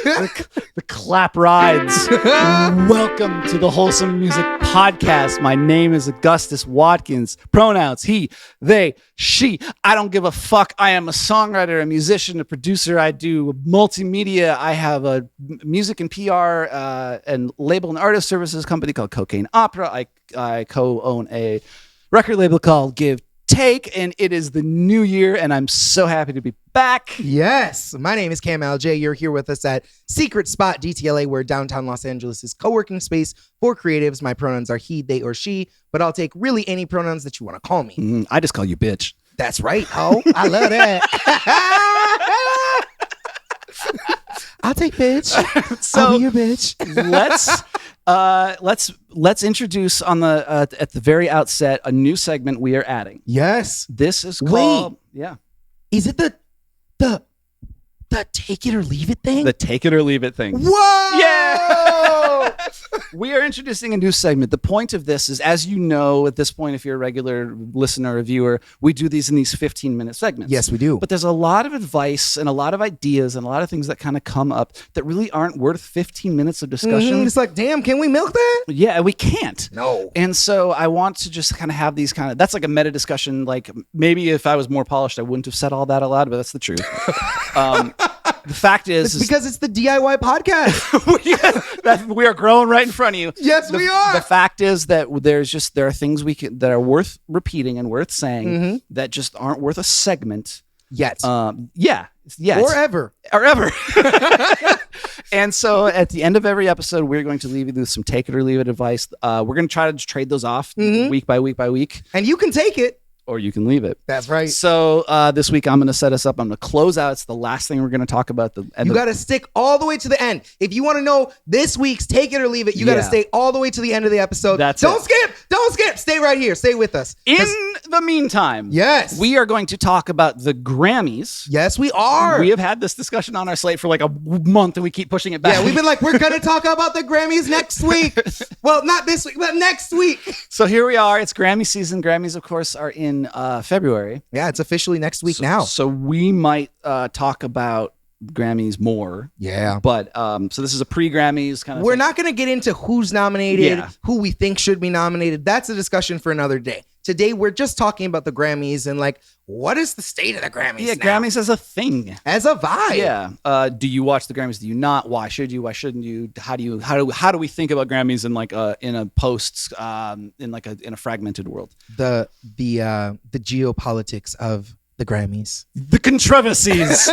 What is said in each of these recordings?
the clap rides. Welcome to the Wholesome Music Podcast. My name is Augustus Watkins. Pronouns he, they, she. I don't give a fuck. I am a songwriter, a musician, a producer. I do multimedia. I have a music and PR and label and artist services company called Cocaine Opera. I co-own a record label called Give Take, and it is the new year, and I'm so happy to be back. Yes, my name is Cam LJ. You're here with us at Secret Spot DTLA, where downtown Los Angeles is co-working space for creatives. My pronouns are he, they, or she, but I'll take really any pronouns that you want to call me. I just call you bitch. That's right. Oh, I love that. I'll take bitch. So I'll be your bitch. let's introduce on the at the very outset a new segment we are adding. Yes. This is called Is it the take it or leave it thing? The take it or leave it thing. Whoa! Yeah. We are introducing a new segment. The point of this is, as you know, at this point, if you're a regular listener or viewer, we do these in these 15-minute segments. Yes, we do. But there's a lot of advice and a lot of ideas and a lot of things that kind of come up that really aren't worth 15 minutes of discussion. It's like, damn, can we milk that? Yeah, we can't. No. And so I want to just kind of have these that's like a meta discussion. Like maybe if I was more polished, I wouldn't have said all that aloud, but that's the truth. The fact is because it's the DIY podcast. we are growing right in front of you. Yes, we are. The fact is that there are things that are worth repeating and worth saying that just aren't worth a segment yet. Yeah. Or ever. And so at the end of every episode, we're going to leave you with some take it or leave it advice. We're going to try to trade those off week by week by week. And you can take it. Or you can leave it. That's right. So this week, I'm going to set us up. I'm going to close out. It's the last thing we're going to talk about. You got to stick all the way to the end. If you want to know this week's take it or leave it, you got to stay all the way to the end of the episode. Don't skip. Stay right here. Stay with us. In the meantime, yes, we are going to talk about the Grammys. Yes, we are. We have had this discussion on our slate for like a month, and we keep pushing it back. Yeah, we've been like, we're going to talk about the Grammys next week. Well, not this week, but next week. So here we are. It's Grammy season. Grammys, of course, are in February. Yeah, it's officially next week now. So we might talk about Grammys more. Yeah. But so this is a pre-Grammys kind of We're not going to get into who's nominated, who we think should be nominated. That's a discussion for another day. Today, we're just talking about the Grammys and like, what is the state of the Grammys now? Grammys as a thing. As a vibe. Yeah. Do you watch the Grammys? Do you not? Why should you? Why shouldn't you? How do we think about Grammys in like in a post in a fragmented world? The geopolitics of the Grammys. The controversies.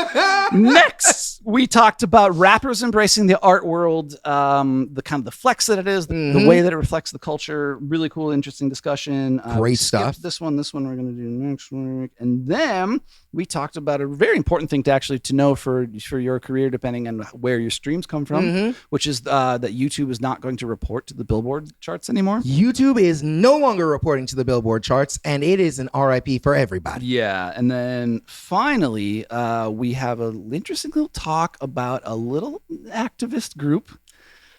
Next, we talked about rappers embracing the art world, the kind of the flex that it is, the way that it reflects the culture. Really cool, interesting discussion. Great stuff. This one we're going to do next week. And then we talked about a very important thing to know for your career, depending on where your streams come from, which is that YouTube is not going to report to the Billboard charts anymore. YouTube is no longer reporting to the Billboard charts, and it is an RIP for everybody. Yeah. And then finally, we have an interesting little talk about a little activist group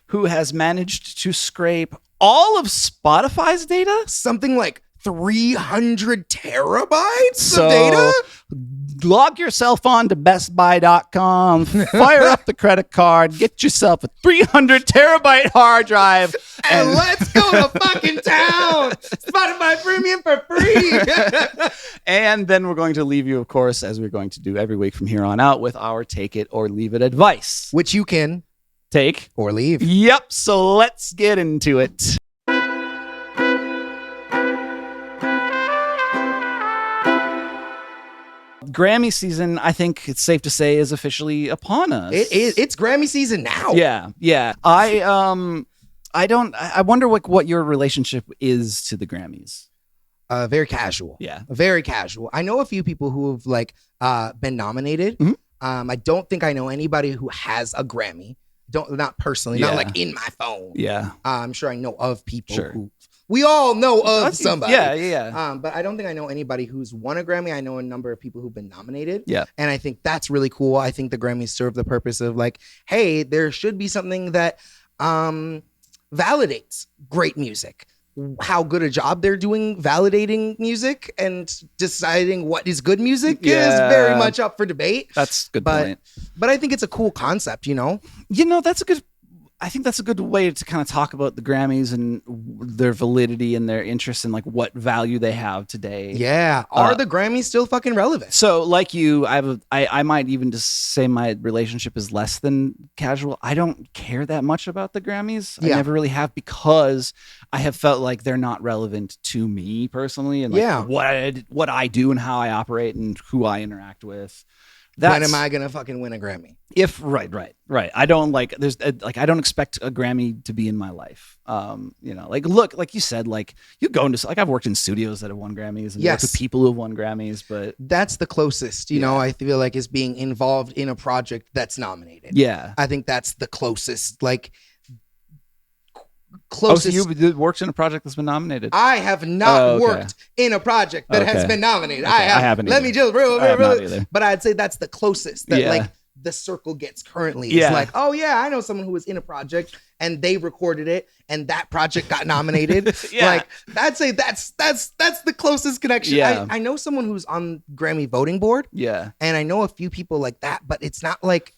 who has managed to scrape all of Spotify's data. Something like 300 terabytes of data? Log yourself on to bestbuy.com, fire up the credit card, get yourself a 300 terabyte hard drive, and let's go to fucking town. Spotify Premium for free. And then we're going to leave you, of course, as we're going to do every week from here on out, with our take it or leave it advice, which you can take or leave. Yep. So let's get into it. Grammy season, I think it's safe to say, is officially upon us. It is. It's Grammy season now. Yeah. I wonder what your relationship is to the Grammys. Very casual. Yeah. Very casual. I know a few people who have been nominated. I don't think I know anybody who has a Grammy. Not personally, not like in my phone. Yeah. I'm sure I know of people who we all know of somebody. Yeah. But I don't think I know anybody who's won a Grammy. I know a number of people who've been nominated. Yeah. And I think that's really cool. I think the Grammys serve the purpose of like, hey, there should be something that validates great music. how good a job they're doing validating music and deciding what is good music is Yeah. very much up for debate. That's a good But point. but I think it's a cool concept, you know? I think that's a good way to kind of talk about the Grammys and their validity and their interest in like what value they have today. Yeah. Are the Grammys still fucking relevant? So like you, I might even just say my relationship is less than casual. I don't care that much about the Grammys. Yeah. I never really have, because I have felt like they're not relevant to me personally and like Yeah. what I do and how I operate and who I interact with. When am I gonna fucking win a Grammy? Right. I don't like. There's like I don't expect a Grammy to be in my life. You know, like look, like you said, like you go into like I've worked in studios that have won Grammys and worked with people who have won Grammys, but that's the closest. You know, I feel like is being involved in a project that's nominated. Yeah, I think that's the closest. Like closest. Oh, so you worked in a project that's been nominated? I have not worked in a project that has been nominated. Okay. I haven't. Let me just real. But I'd say that's the closest that like the circle gets currently. It's like, oh yeah, I know someone who was in a project and they recorded it and that project got nominated. Like I'd say that's the closest connection. Yeah. I know someone who's on Grammy voting board. Yeah. And I know a few people like that, but it's not like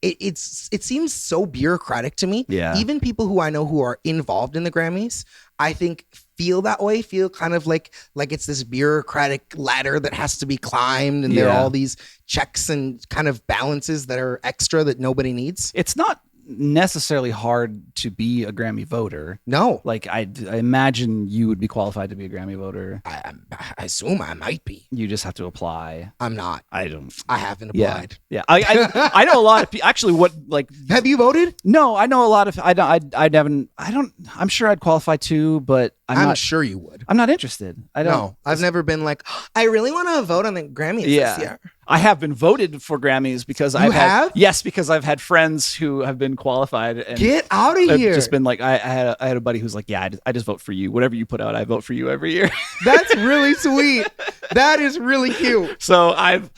it seems so bureaucratic to me. Yeah. Even people who I know who are involved in the Grammys, I think feel that way, feel kind of like it's this bureaucratic ladder that has to be climbed and there are all these checks and kind of balances that are extra that nobody needs. It's not necessarily hard to be a Grammy voter. No. Like I imagine you would be qualified to be a Grammy voter. I assume I might be. You just have to apply. I'm not. I don't. I haven't applied. Yeah. I know a lot of people. Actually, what like have you voted? No, I know a lot of. I haven't. I'm sure I'd qualify too, but I'm not sure you would. I'm not interested. I don't. No, I've never been like, I really want to vote on the Grammys this year. I have been voted for Grammys because Yes, because I've had friends who have been qualified. And get out of here. Just been like, I had a buddy who's like, yeah, I just vote for you. Whatever you put out, I vote for you every year. That's really sweet. That is really cute. So I've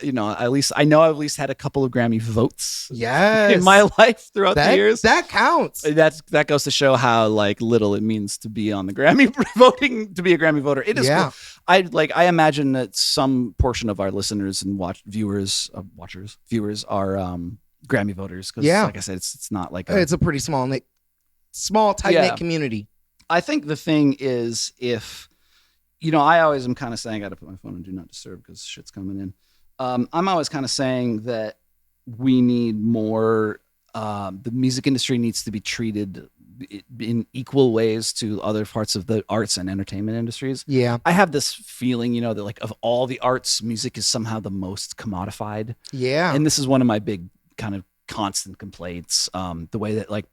you know, at least I know I've at least had a couple of Grammy votes. Yes. In my life throughout the years. That counts. That goes to show how like little it means to be on the Grammy voting, to be a Grammy voter. It is cool. I imagine that some portion of our listeners and viewers are Grammy voters because like I said, it's not like it's a pretty small tight-knit community. I think the thing is, if you know, I always am kind of saying I got to put my phone on do not disturb because shit's coming in. I'm always kind of saying that we need more. The music industry needs to be treated in equal ways to other parts of the arts and entertainment industries. Yeah. I have this feeling, you know, that like of all the arts, music is somehow the most commodified. Yeah. And this is one of my big kind of constant complaints. The way that like,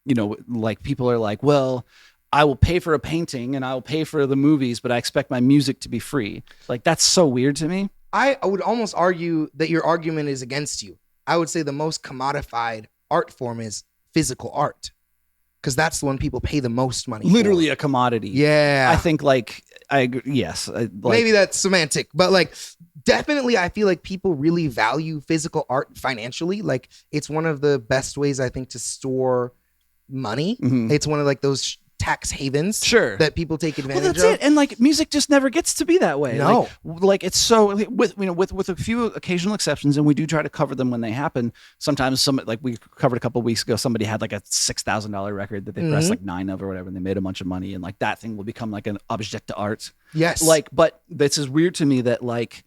you know, like people are like, well, I will pay for a painting and I will pay for the movies, but I expect my music to be free. Like, that's so weird to me. I would almost argue that your argument is against you. I would say the most commodified art form is physical art. Because that's the one people pay the most money Literally for. A commodity. Yeah. I think like, I agree. Yes. Maybe that's semantic, but like definitely I feel like people really value physical art financially. Like it's one of the best ways I think to store money. Mm-hmm. It's one of like those tax havens that people take advantage of. Well, that's it. And like music just never gets to be that way. No. Like it's so with a few occasional exceptions, and we do try to cover them when they happen. Sometimes like we covered a couple of weeks ago, somebody had like a $6,000 record that they pressed like 9 of or whatever, and they made a bunch of money, and like that thing will become like an object to art. Yes. Like, but this is weird to me that like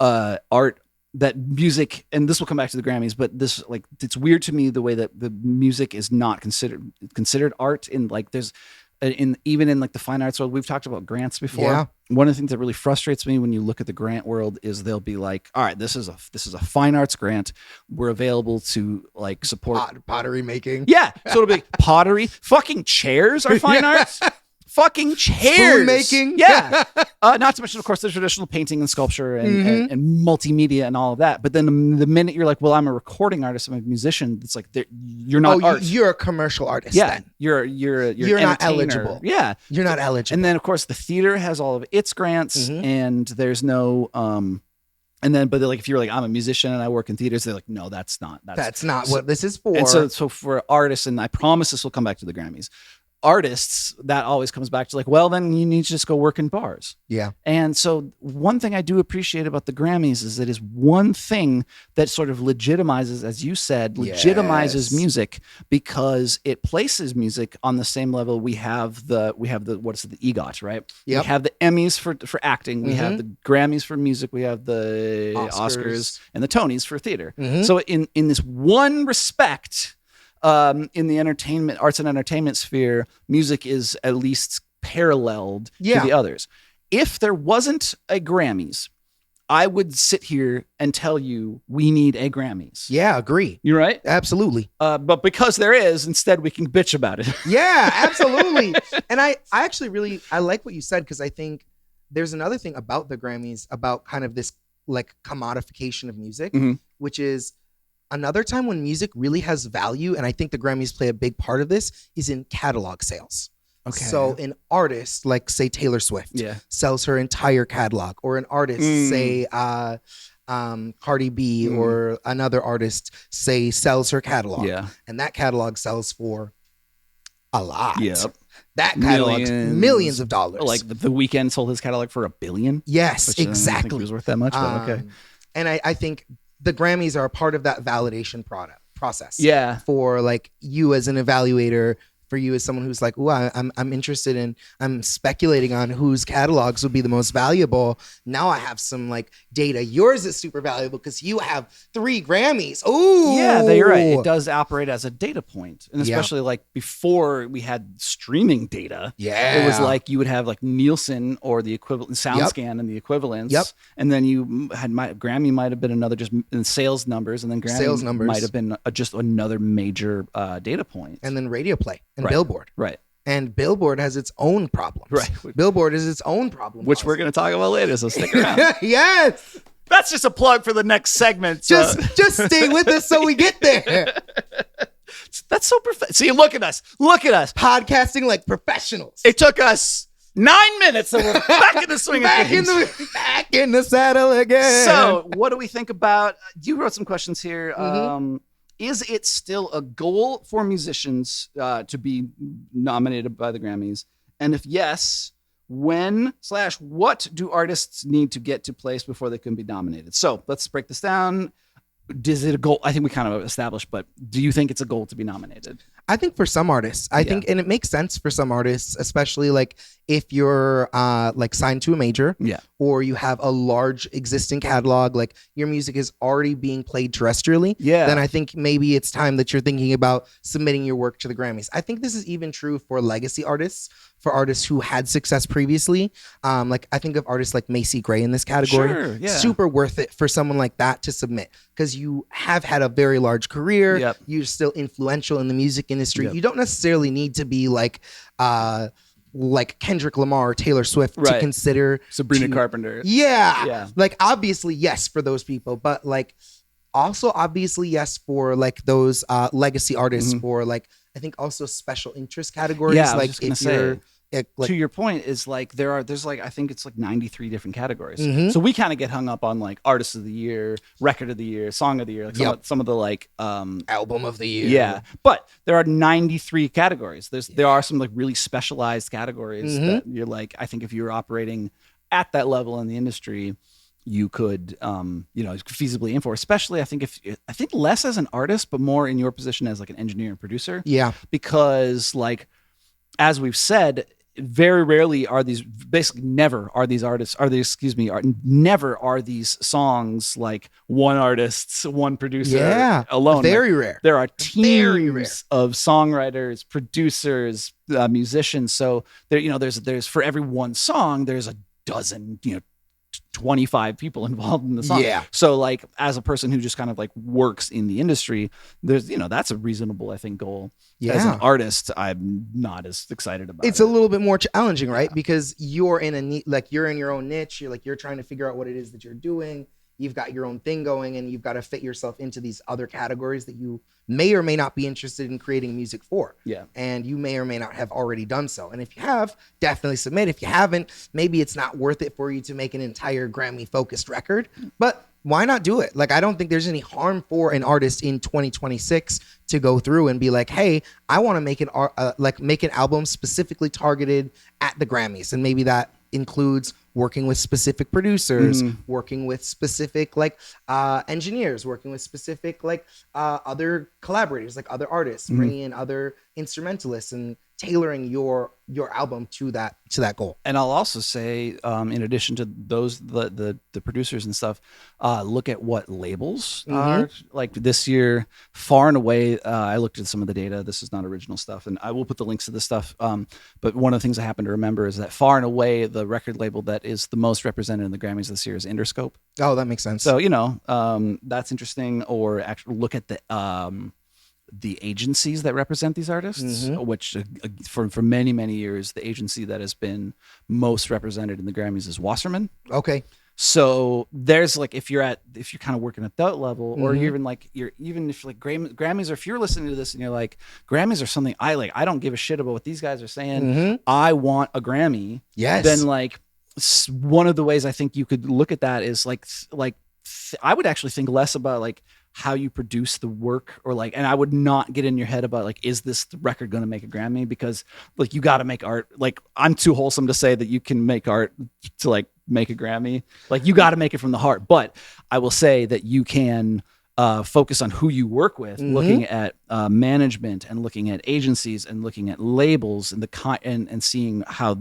art, that music, and this will come back to the Grammys, but this like it's weird to me the way that the music is not considered art in like there's even in like the fine arts world. We've talked about grants before. Yeah. One of the things that really frustrates me when you look at the grant world is they'll be like, all right, this is a fine arts grant. We're available to like support pottery making. Yeah. So it'll be pottery, fucking chairs are fine arts. Fucking chairs. Spoon making. Yeah. Not to mention, of course, the traditional painting and sculpture and multimedia and all of that. But then the minute you're like, well, I'm a recording artist, I'm a musician, it's like you're not art. You're a commercial artist then. You're not eligible. Yeah. You're not eligible. And then, of course, the theater has all of its grants and there's no... And then, but they're like, if you're like, I'm a musician and I work in theaters, they're like, no, that's not what this is for. And so for artists, and I promise this will come back to the Grammys. artists, that always comes back to like, well, then you need to just go work in bars. Yeah. And so one thing I do appreciate about the Grammys is it is one thing that sort of legitimizes, as you said, legitimizes music, because it places music on the same level. We have the what's it, the EGOT, right? Yep. We have the Emmys for acting. We have the Grammys for music. We have the Oscars and the Tonys for theater. So in this one respect, in the arts and entertainment sphere, music is at least paralleled to the others. If there wasn't a Grammys, I would sit here and tell you we need a Grammys. Yeah, agree. You're right? Absolutely. But because there is, instead we can bitch about it. Yeah, absolutely. And I actually I like what you said, because I think there's another thing about the Grammys, about kind of this like commodification of music, which is another time when music really has value, and I think the Grammys play a big part of this, is in catalog sales. Okay. So an artist, like say Taylor Swift, sells her entire catalog, or an artist, say Cardi B, or another artist, say sells her catalog, and that catalog sells for a lot. Yep. That catalog, millions of dollars. Like the Weeknd sold his catalog for $1 billion. Yes, which exactly. I don't think it was worth that much, but okay. And I think the Grammys are a part of that validation process. Yeah. For like you as an evaluator, for you as someone who's like, "Ooh, I'm interested in, I'm speculating on whose catalogs would be the most valuable." Now I have some like data. Yours is super valuable because you have 3 Grammys. Ooh, yeah, you're right. It does operate as a data point, and especially like before we had streaming data. Yeah, it was like you would have like Nielsen or the equivalent SoundScan and the equivalents. Yep. And then you had Grammy might have been another just in sales numbers, and then Grammy might have been just another major data point. And then radio play. And Billboard. Right. And Billboard has its own problems. Right. Billboard is its own problem. Which we're going to talk about later, so stick around. Yes. That's just a plug for the next segment. Just stay with us so we get there. That's so perfect. See, look at us. Look at us. Podcasting like professionals. It took us 9 minutes and we're back in the swing of things. Back in the saddle again. So what do we think about, you wrote some questions here. Is it still a goal for musicians to be nominated by the Grammys? And if yes, when/what do artists need to get to place before they can be nominated? So let's break this down. Is it a goal? I think we kind of established, but do you think it's a goal to be nominated? I think for some artists, I think, and it makes sense for some artists, especially like if you're like signed to a major, or you have a large existing catalog, like your music is already being played terrestrially, then I think maybe it's time that you're thinking about submitting your work to the Grammys. I think this is even true for legacy artists, for artists who had success previously. Like I think of artists like Macy Gray in this category. Super worth it for someone like that to submit, because you have had a very large career. You're still influential in the music industry. You don't necessarily need to be like Kendrick Lamar or Taylor Swift to consider Sabrina Carpenter. Like obviously yes for those people, but like also obviously yes for like those legacy artists, for like I think also special interest categories. Like if you're like, to your point, is like there's like I think it's like 93 different categories. So we kind of get hung up on like artist of the year, record of the year, song of the year, like some of the like album of the year. Yeah, but there are 93 categories. There are some like really specialized categories that you're like, I think if you're operating at that level in the industry, you could feasibly aim for, especially I think less as an artist, but more in your position as like an engineer and producer. Yeah, because like as we've said, very rarely are these, basically never are these artists, never are these songs like one artist, one producer alone. Very rare. There are teams of songwriters, producers, musicians. So there's for every one song, there's a dozen, 25 people involved in the song. Yeah. So like as a person who just kind of like works in the industry, there's, that's a reasonable, I think, goal. Yeah. As an artist, I'm not as excited about it. It's a little bit more challenging, right? Yeah. Because you're in you're in your own niche. You're trying to figure out what it is that you're doing. You've got your own thing going, and you've got to fit yourself into these other categories that you may or may not be interested in creating music for. Yeah. And you may or may not have already done so. And if you have, definitely submit. If you haven't, maybe it's not worth it for you to make an entire Grammy-focused record. But why not do it? Like, I don't think there's any harm for an artist in 2026 to go through and be like, hey, I want to make make an album specifically targeted at the Grammys. And maybe that includes working with specific producers, working with specific engineers, working with specific other collaborators, like other artists, bringing in other instrumentalists and tailoring your album to that goal. And I'll also say, in addition to those, the producers and stuff, look at what labels are like this year. Far and away, I looked at some of the data. This is not original stuff, and I will put the links to this stuff. But one of the things I happen to remember is that far and away, the record label that is the most represented in the Grammys this year is Interscope. Oh, that makes sense. So that's interesting. Or actually look at the agencies that represent these artists, which for many years, the agency that has been most represented in the Grammys is Wasserman. Okay. So there's if you're kind of working at that level, or even if Grammys, or if you're listening to this and you're like, Grammys are something I like, I don't give a shit about what these guys are saying. I want a Grammy. Yes. Then one of the ways I think you could look at that is I would actually think less about how you produce the work, and I would not get in your head about is this record going to make a Grammy? Because you got to make art. I'm too wholesome to say that you can make art to make a Grammy. You got to make it from the heart. But I will say that you can focus on who you work with, looking at management and looking at agencies and looking at labels and and seeing how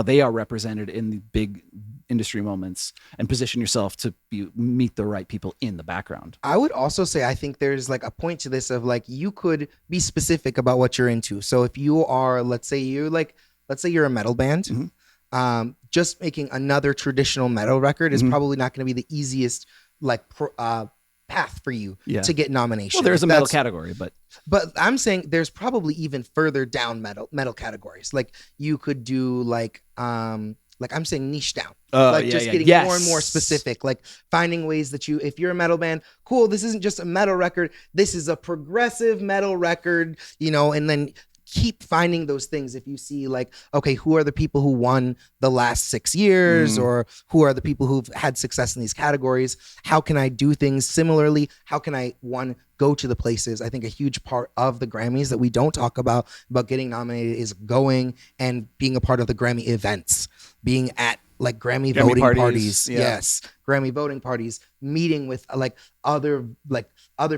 they are represented in the big industry moments, and position yourself to meet the right people in the background. I would also say, I think there's a point to this of you could be specific about what you're into. So if you are, let's say you're a metal band, just making another traditional metal record is probably not going to be the easiest path for you to get nomination. Well, there's a metal category, but I'm saying there's probably even further down metal categories. You could do I'm saying niche down. Getting more and more specific, finding ways that if you're a metal band, cool, this isn't just a metal record, this is a progressive metal record, and then keep finding those things. If you see okay, who are the people who won the last 6 years, or who are the people who've had success in these categories? How can I do things similarly? How can I go to the places? I think a huge part of the Grammys that we don't talk about getting nominated is going and being a part of the Grammy events, being at Grammy voting parties. Yes. Grammy voting parties, meeting with other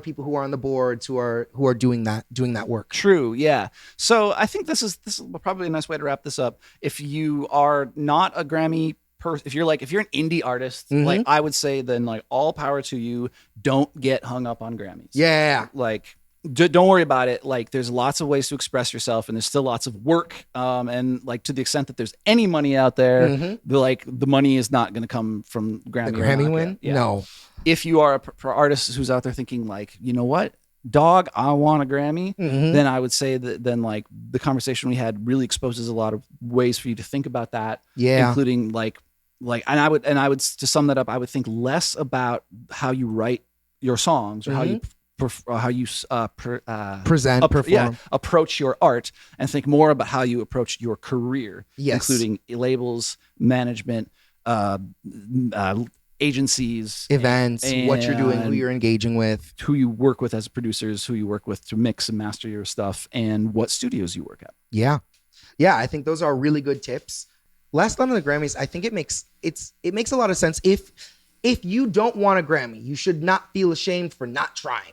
people who are on the boards who are doing that work. True. Yeah. So I think this is probably a nice way to wrap this up. If you are not a Grammy if you're an indie artist, I would say, then all power to you. Don't get hung up on Grammys. Yeah. Don't worry about it. There's lots of ways to express yourself, and there's still lots of work. And to the extent that there's any money out there, the money is not going to come from Grammy. The Grammy win? Yeah. No. If you are for artists who's out there thinking you know what, dog, I want a Grammy, then I would say that the conversation we had really exposes a lot of ways for you to think about that. Yeah. Including and I would to sum that up, I would think less about how you write your songs or how you present, perform, approach your art, and think more about how you approach your career, including labels, management, agencies, events, what you're doing, who you're engaging with, who you work with as producers, who you work with to mix and master your stuff, and what studios you work at. Yeah. I think those are really good tips. Last thought on the Grammys, I think it makes a lot of sense. If you don't want a Grammy, you should not feel ashamed for not trying.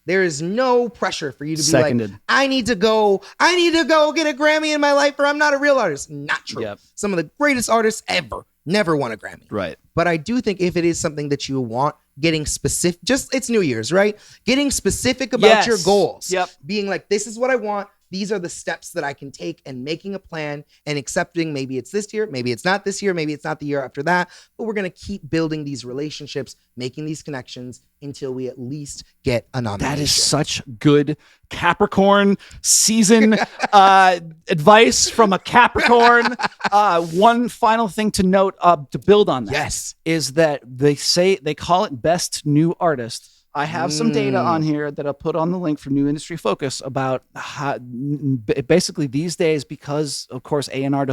There is no pressure for you to be Seconded. I need to go get a Grammy in my life, or I'm not a real artist. Not true. Yep. Some of the greatest artists ever never won a Grammy. Right. But I do think if it is something that you want, getting specific, it's New Year's, right? Getting specific about your goals. Yep. Being this is what I want. These are the steps that I can take, and making a plan and accepting maybe it's this year, maybe it's not this year, maybe it's not the year after that, but we're going to keep building these relationships, making these connections until we at least get a nomination. That is such good Capricorn season advice from a Capricorn. One final thing to note, to build on that, yes, is that they call it Best New Artist. I have some data on here that I'll put on the link for New Industry Focus about how, basically these days, because of course A&R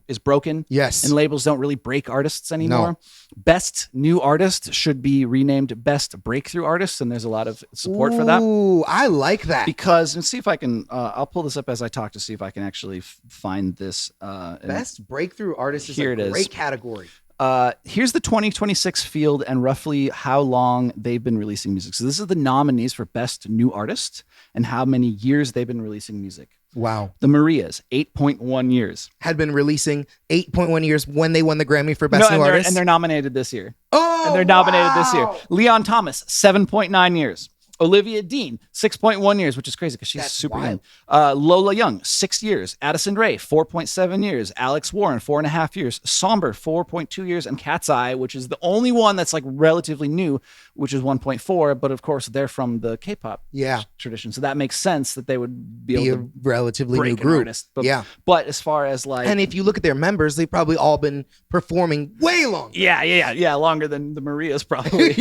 is broken. Yes. And labels don't really break artists anymore. No. Best New Artist should be renamed Best Breakthrough Artist, and there's a lot of support for that. Ooh, I like that. Because, and see if I can, I'll pull this up as I talk to see if I can actually find this. Best Breakthrough Artist is here a great category. Here's the 2026 field and roughly how long they've been releasing music. So this is the nominees for Best New Artist and how many years they've been releasing music. Wow. The Marias, 8.1 years. Had been releasing 8.1 years when they won the Grammy for Best New Artist. And they're nominated this year. Oh, and they're nominated this year. Leon Thomas, 7.9 years. Olivia Dean, 6.1 years, which is crazy because she's super young. Lola Young, 6 years. Addison Rae, 4.7 years. Alex Warren, 4.5 years. Somber, 4.2 years. And Cat's Eye, which is the only one that's like relatively new, which is 1.4. But of course, they're from the K-pop tradition. So that makes sense that they would be able to relatively break new group. Artist. But as far as like... And if you look at their members, they've probably all been performing way longer. Yeah. Longer than the Marias probably.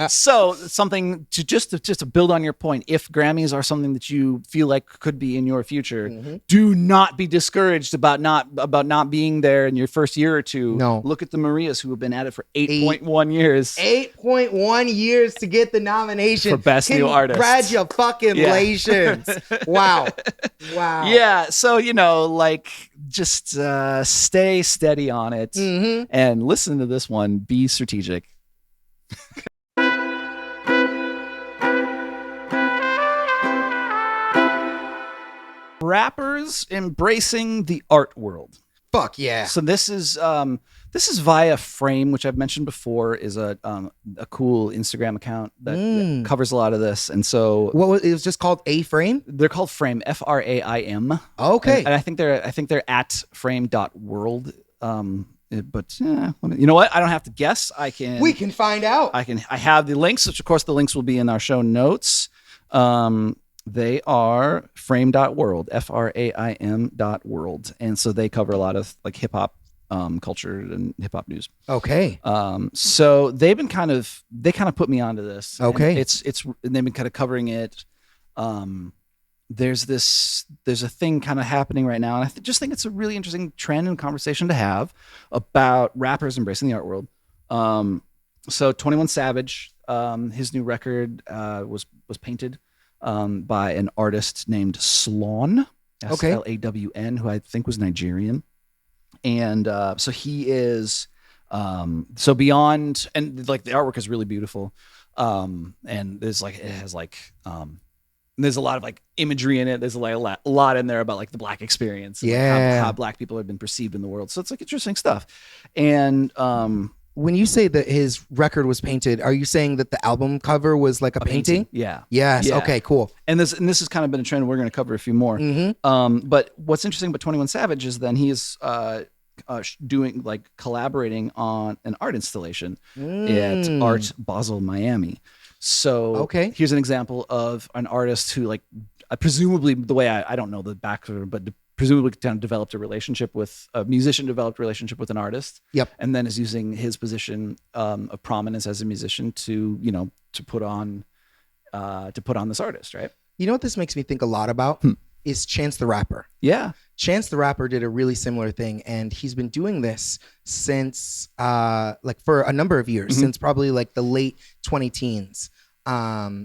So something to just to build on your point, if Grammys are something that you feel like could be in your future, do not be discouraged about not being there in your first year or two. No. Look at the Marias who have been at it for 8.1 years. 8.1 years to get the nomination for Best New Artist. Congratulations. Wow. Yeah. So, like just stay steady on it and listen to this one. Be strategic. Rappers embracing the art world. Fuck yeah. So this is via Frame, which I've mentioned before, is a cool Instagram account that covers a lot of this. And so it was just called A Frame? They're called Frame, F-R-A-I-M. Okay. And I think they're at frame.world. But you know what? I don't have to guess. We can find out. I have the links, which of course the links will be in our show notes. They are frame.world, F-R-A-I-M.world. And so they cover a lot of like hip hop culture and hip hop news. Okay. So they kind of put me onto this. Okay. And they've been kind of covering it. There's a thing kind of happening right now. And I just think it's a really interesting trend and conversation to have about rappers embracing the art world. So 21 Savage, his new record was painted by an artist named Slawn, S-L-A-W-N, who I think was Nigerian. And so he is so beyond, and like the artwork is really beautiful. And there's like, it has like, there's a lot of like imagery in it. There's a lot in there about like the Black experience, and like how Black people have been perceived in the world. So it's like interesting stuff. And when you say that his record was painted, are you saying that the album cover was like a painting? Yeah. Yes. Yeah. Okay, cool. And this has kind of been a trend. We're going to cover a few more. But what's interesting about 21 Savage is then he is doing like collaborating on an art installation at Art Basel, Miami. So here's an example of an artist who like presumably, the way I don't know the background, but presumably kind of developed a relationship with a musician, developed a relationship with an artist. Yep. And then is using his position of prominence as a musician to put on this artist, right? You know what this makes me think a lot about is Chance the Rapper. Yeah. Chance the Rapper did a really similar thing, and he's been doing this since like for a number of years, since probably like the late 2010s.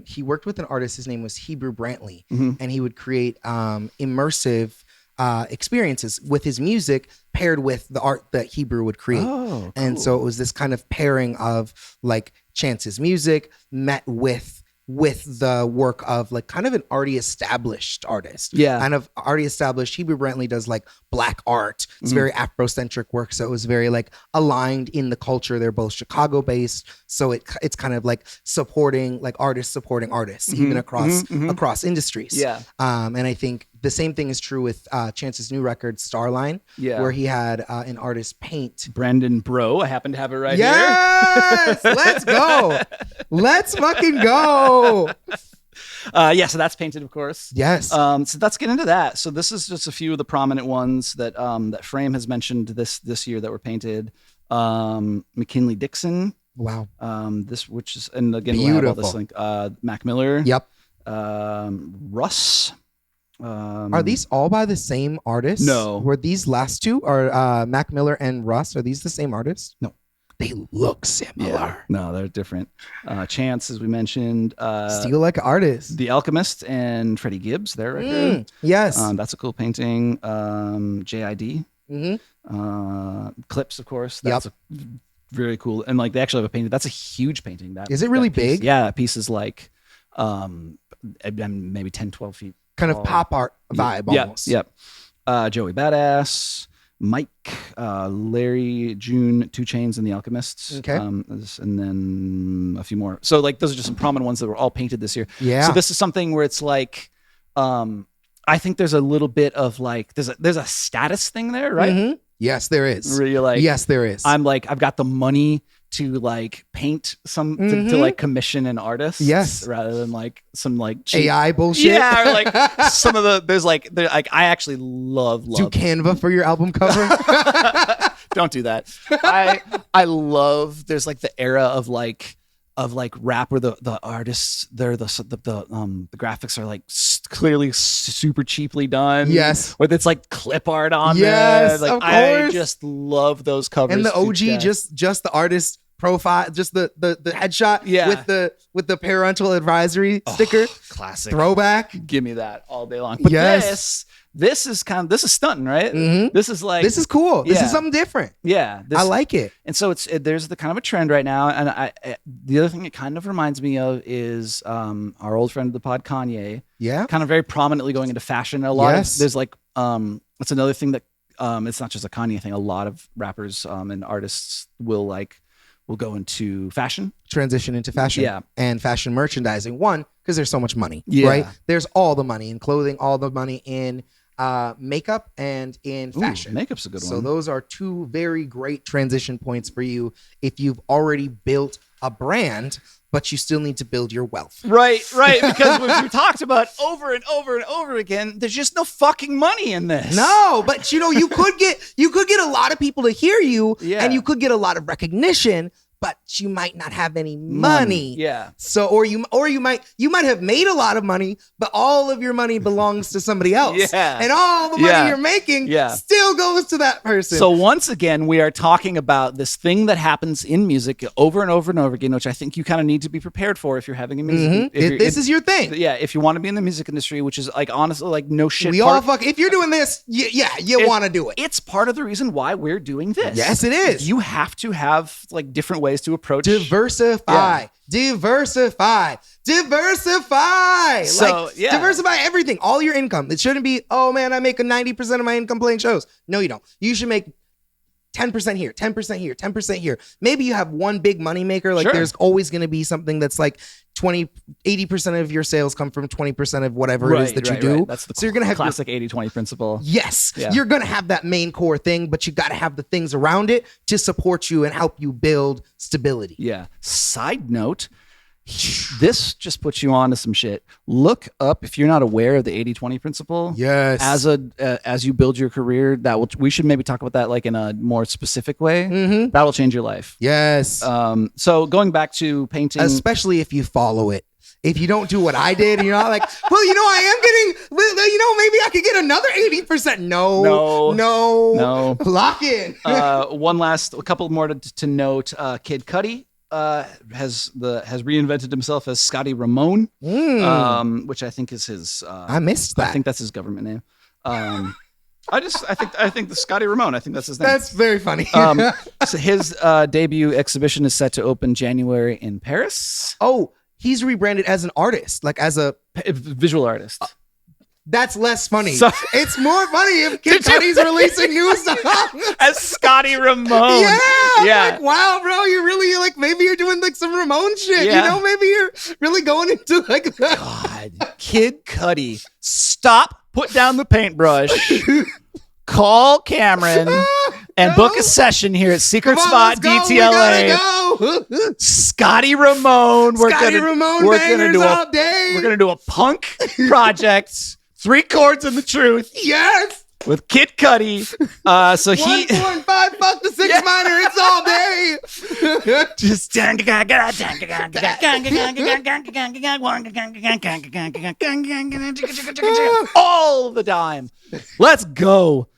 He worked with an artist, his name was Hebrew Brantley, and he would create immersive experiences with his music paired with the art that Hebrew would create. Oh, cool. And so it was this kind of pairing of like Chance's music met with the work of like kind of an already established artist. Yeah. Kind of already established. Hebrew Brantley does like Black art. It's very Afrocentric work. So it was very like aligned in the culture. They're both Chicago based. So it's kind of like supporting like artists supporting artists, even across industries. Yeah. And I think the same thing is true with Chance's new record, Starline, where he had an artist paint. Brandon Bro. I happen to have it right here. Yes! Let's go. Let's fucking go. So that's painted, of course. Yes. So let's get into that. So this is just a few of the prominent ones that Frame has mentioned this year that were painted. McKinley Dixon, Wow. This, which is, and again, we'll have all this link. Mac Miller. Yep. Russ. Are these all by the same artist? No. Were these last two, or Mac Miller and Russ, are these the same artist? No. They look similar. Yeah. No, they're different. Chance, as we mentioned. Steal Like an Artist. The Alchemist and Freddie Gibbs, their record. Yes. That's a cool painting. JID. Clips, of course. That's very cool. And like they actually have a painting. That's a huge painting. Is it really that piece, big? Yeah, that piece is like maybe 10, 12 feet. Kind of pop art vibe almost. Yep. Joey Badass, Mike, Larry, June, 2 Chainz, and The Alchemist. Okay. And then a few more. So like those are just some prominent ones that were all painted this year. Yeah. So this is something where it's like, I think there's a little bit of like there's a status thing there, right? Yes, there is. Where you're like, yes, there is. I'm like, I've got the money to like paint some to like commission an artist, yes, rather than like some like cheap AI bullshit. Yeah, or like some of the there's like I actually love do Canva for your album cover. Don't do that. I love there's like the era of like rap where the artists the graphics are like clearly super cheaply done. Yes, with it's like clip art on yes, there. Like of course. I just love those covers. And the OG just the artist profile, just the headshot with the parental advisory sticker. Classic throwback. Give me that all day long. But this is stunting, right? This is like this is cool. This is something different. Yeah, I like it. And so there's the kind of a trend right now. And the other thing it kind of reminds me of is our old friend of the pod, Kanye. Yeah, kind of very prominently going into fashion. A lot of there's like it's another thing that it's not just a Kanye thing. A lot of rappers and artists will go into fashion, transition into fashion, and fashion merchandising. One, because there's so much money, right? There's all the money in clothing, all the money in makeup, and in fashion. Makeup's a good one. So those are two very great transition points for you if you've already built a brand, but you still need to build your wealth. Right. Because we've talked about over and over and over again, there's just no fucking money in this. No, but you could get a lot of people to hear you, and you could get a lot of recognition, but you might not have any money. Yeah. So you might have made a lot of money, but all of your money belongs to somebody else. Yeah. And all the money you're making still goes to that person. So once again, we are talking about this thing that happens in music over and over and over again, which I think you kind of need to be prepared for if you're having a music. This is your thing. Yeah. If you want to be in the music industry, which is like honestly like no shit. If you're doing this, you want to do it. It's part of the reason why we're doing this. Yes, it is. You have to have like different ways to approach. Diversify. Diversify. So, diversify everything. All your income. It shouldn't be, oh man, I make a 90% of my income playing shows. No, you don't. You should make 10% here, 10% here, 10% here. Maybe you have one big money maker. Like there's always going to be something that's like 80% of your sales come from 20% of whatever it is that you do. Right. That's the you're gonna have classic 80-20 principle. Yes. You're going to have that main core thing, but you got to have the things around it to support you and help you build stability. Yeah. Side note, this just puts you on to some shit. Look up, if you're not aware of the 80-20 principle. Yes. As you build your career, we should maybe talk about that like in a more specific way. That'll change your life. Yes. So going back to painting, especially if you follow it. If you don't do what I did, and you're not like, well, I am getting, maybe I could get another 80%. No. Lock in. A couple more to note. Kid Cudi has reinvented himself as Scotty Ramone, which I think is his. I missed that. I think that's his government name. I think the Scotty Ramone. I think that's his name. That's very funny. So his debut exhibition is set to open January in Paris. Oh, he's rebranded as an artist, like as a visual artist. That's less funny. So, it's more funny if Kid Cudi's releasing new songs as Scotty Ramone. Yeah. Like, wow, bro, you're really like, maybe you're doing like some Ramone shit. Yeah. Maybe you're really going into like God, Kid Cudi, stop, put down the paintbrush, call Cameron, and book a session here at Secret Spot DTLA. Scotty Ramone. We're gonna do a punk project. 3 chords and the truth. Yes. with Kid Cudi. So he 1, 4, and 5, fuck the 6 minor. It's all day. just all the time. Let's go.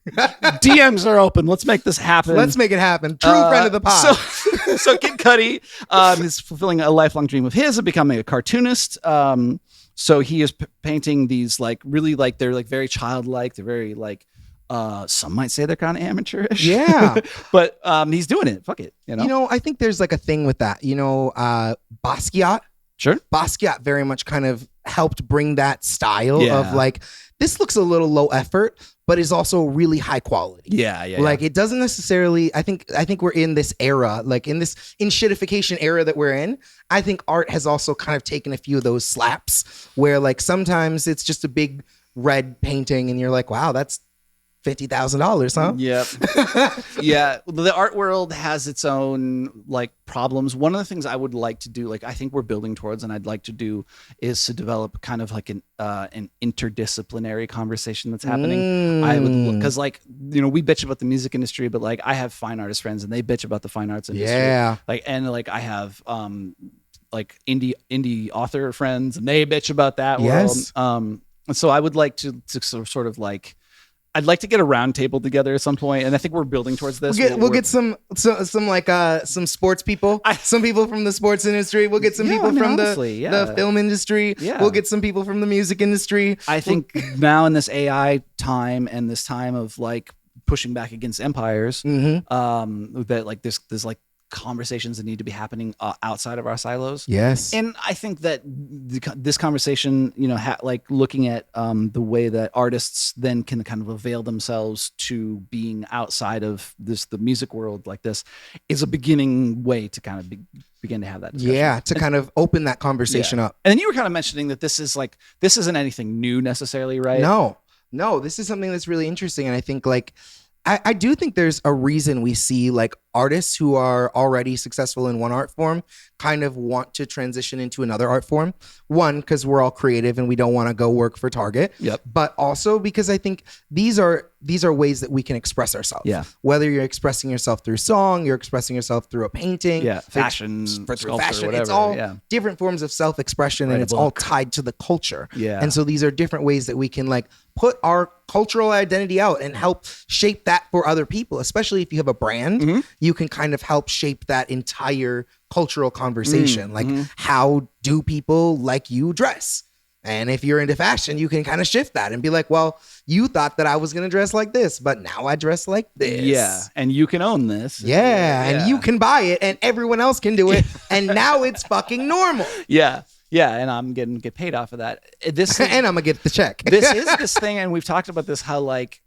DMs are open. Let's make this happen. Let's make it happen. True friend of the pod. So Kid Cudi is fulfilling a lifelong dream of his of becoming a cartoonist. So he is painting these like really like they're like very childlike. They're very like some might say they're kind of amateurish. Yeah. But he's doing it. Fuck it. You know? I think there's like a thing with that. Basquiat. Sure. Basquiat very much kind of helped bring that style Yeah. of like, this looks a little low effort, but is also really high quality. Yeah. Like it doesn't necessarily, I think we're in this era, like in this shitification era that we're in. I think art has also kind of taken a few of those slaps where like sometimes it's just a big red painting and you're like, wow, that's $50,000, huh? Yep. Yeah. The art world has its own like problems. One of the things I would like to do, like I think we're building towards, and I'd like to do, is to develop kind of like an interdisciplinary conversation that's happening. I would, because like we bitch about the music industry, but like I have fine artist friends, and they bitch about the fine arts industry. Yeah. Like like I have like indie author friends, and they bitch about that Yes. world. And so I would like to sort of like. I'd like to get a round table together at some point, and I think we're building towards this. We'll get some sports people, some people from the sports industry. We'll get some people from the film industry. Yeah. We'll get some people from the music industry. I think now in this AI time and this time of like pushing back against empires, that like there's like conversations that need to be happening outside of our silos. Yes. And I think that this conversation, like looking at the way that artists then can kind of avail themselves to being outside of the music world like this is a beginning way to kind of begin to have that discussion. Yeah, to kind of open that conversation up. And then you were kind of mentioning that this isn't anything new necessarily, right? No, this is something that's really interesting. And I think like, I do think there's a reason we see like artists who are already successful in one art form kind of want to transition into another art form. One, because we're all creative and we don't want to go work for Target. Yep. But also because I think these are ways that we can express ourselves. Yeah. Whether you're expressing yourself through song, you're expressing yourself through a painting. Yeah. Fashion, through sculpture, fashion. whatever. It's all yeah. different forms of self-expression, and it's all tied to the culture. Yeah. And so these are different ways that we can like put our cultural identity out and help shape that for other people, especially if you have a brand, you can kind of help shape that entire cultural conversation. Like, how do people like you dress? And if you're into fashion, you can kind of shift that and be like, well, you thought that I was going to dress like this, but now I dress like this. Yeah. And you can own this. Yeah. And you can buy it and everyone else can do it. And now it's fucking normal. Yeah. Yeah. And I'm get paid off of that. And I'm going to get the check. This is this thing. And we've talked about this, how like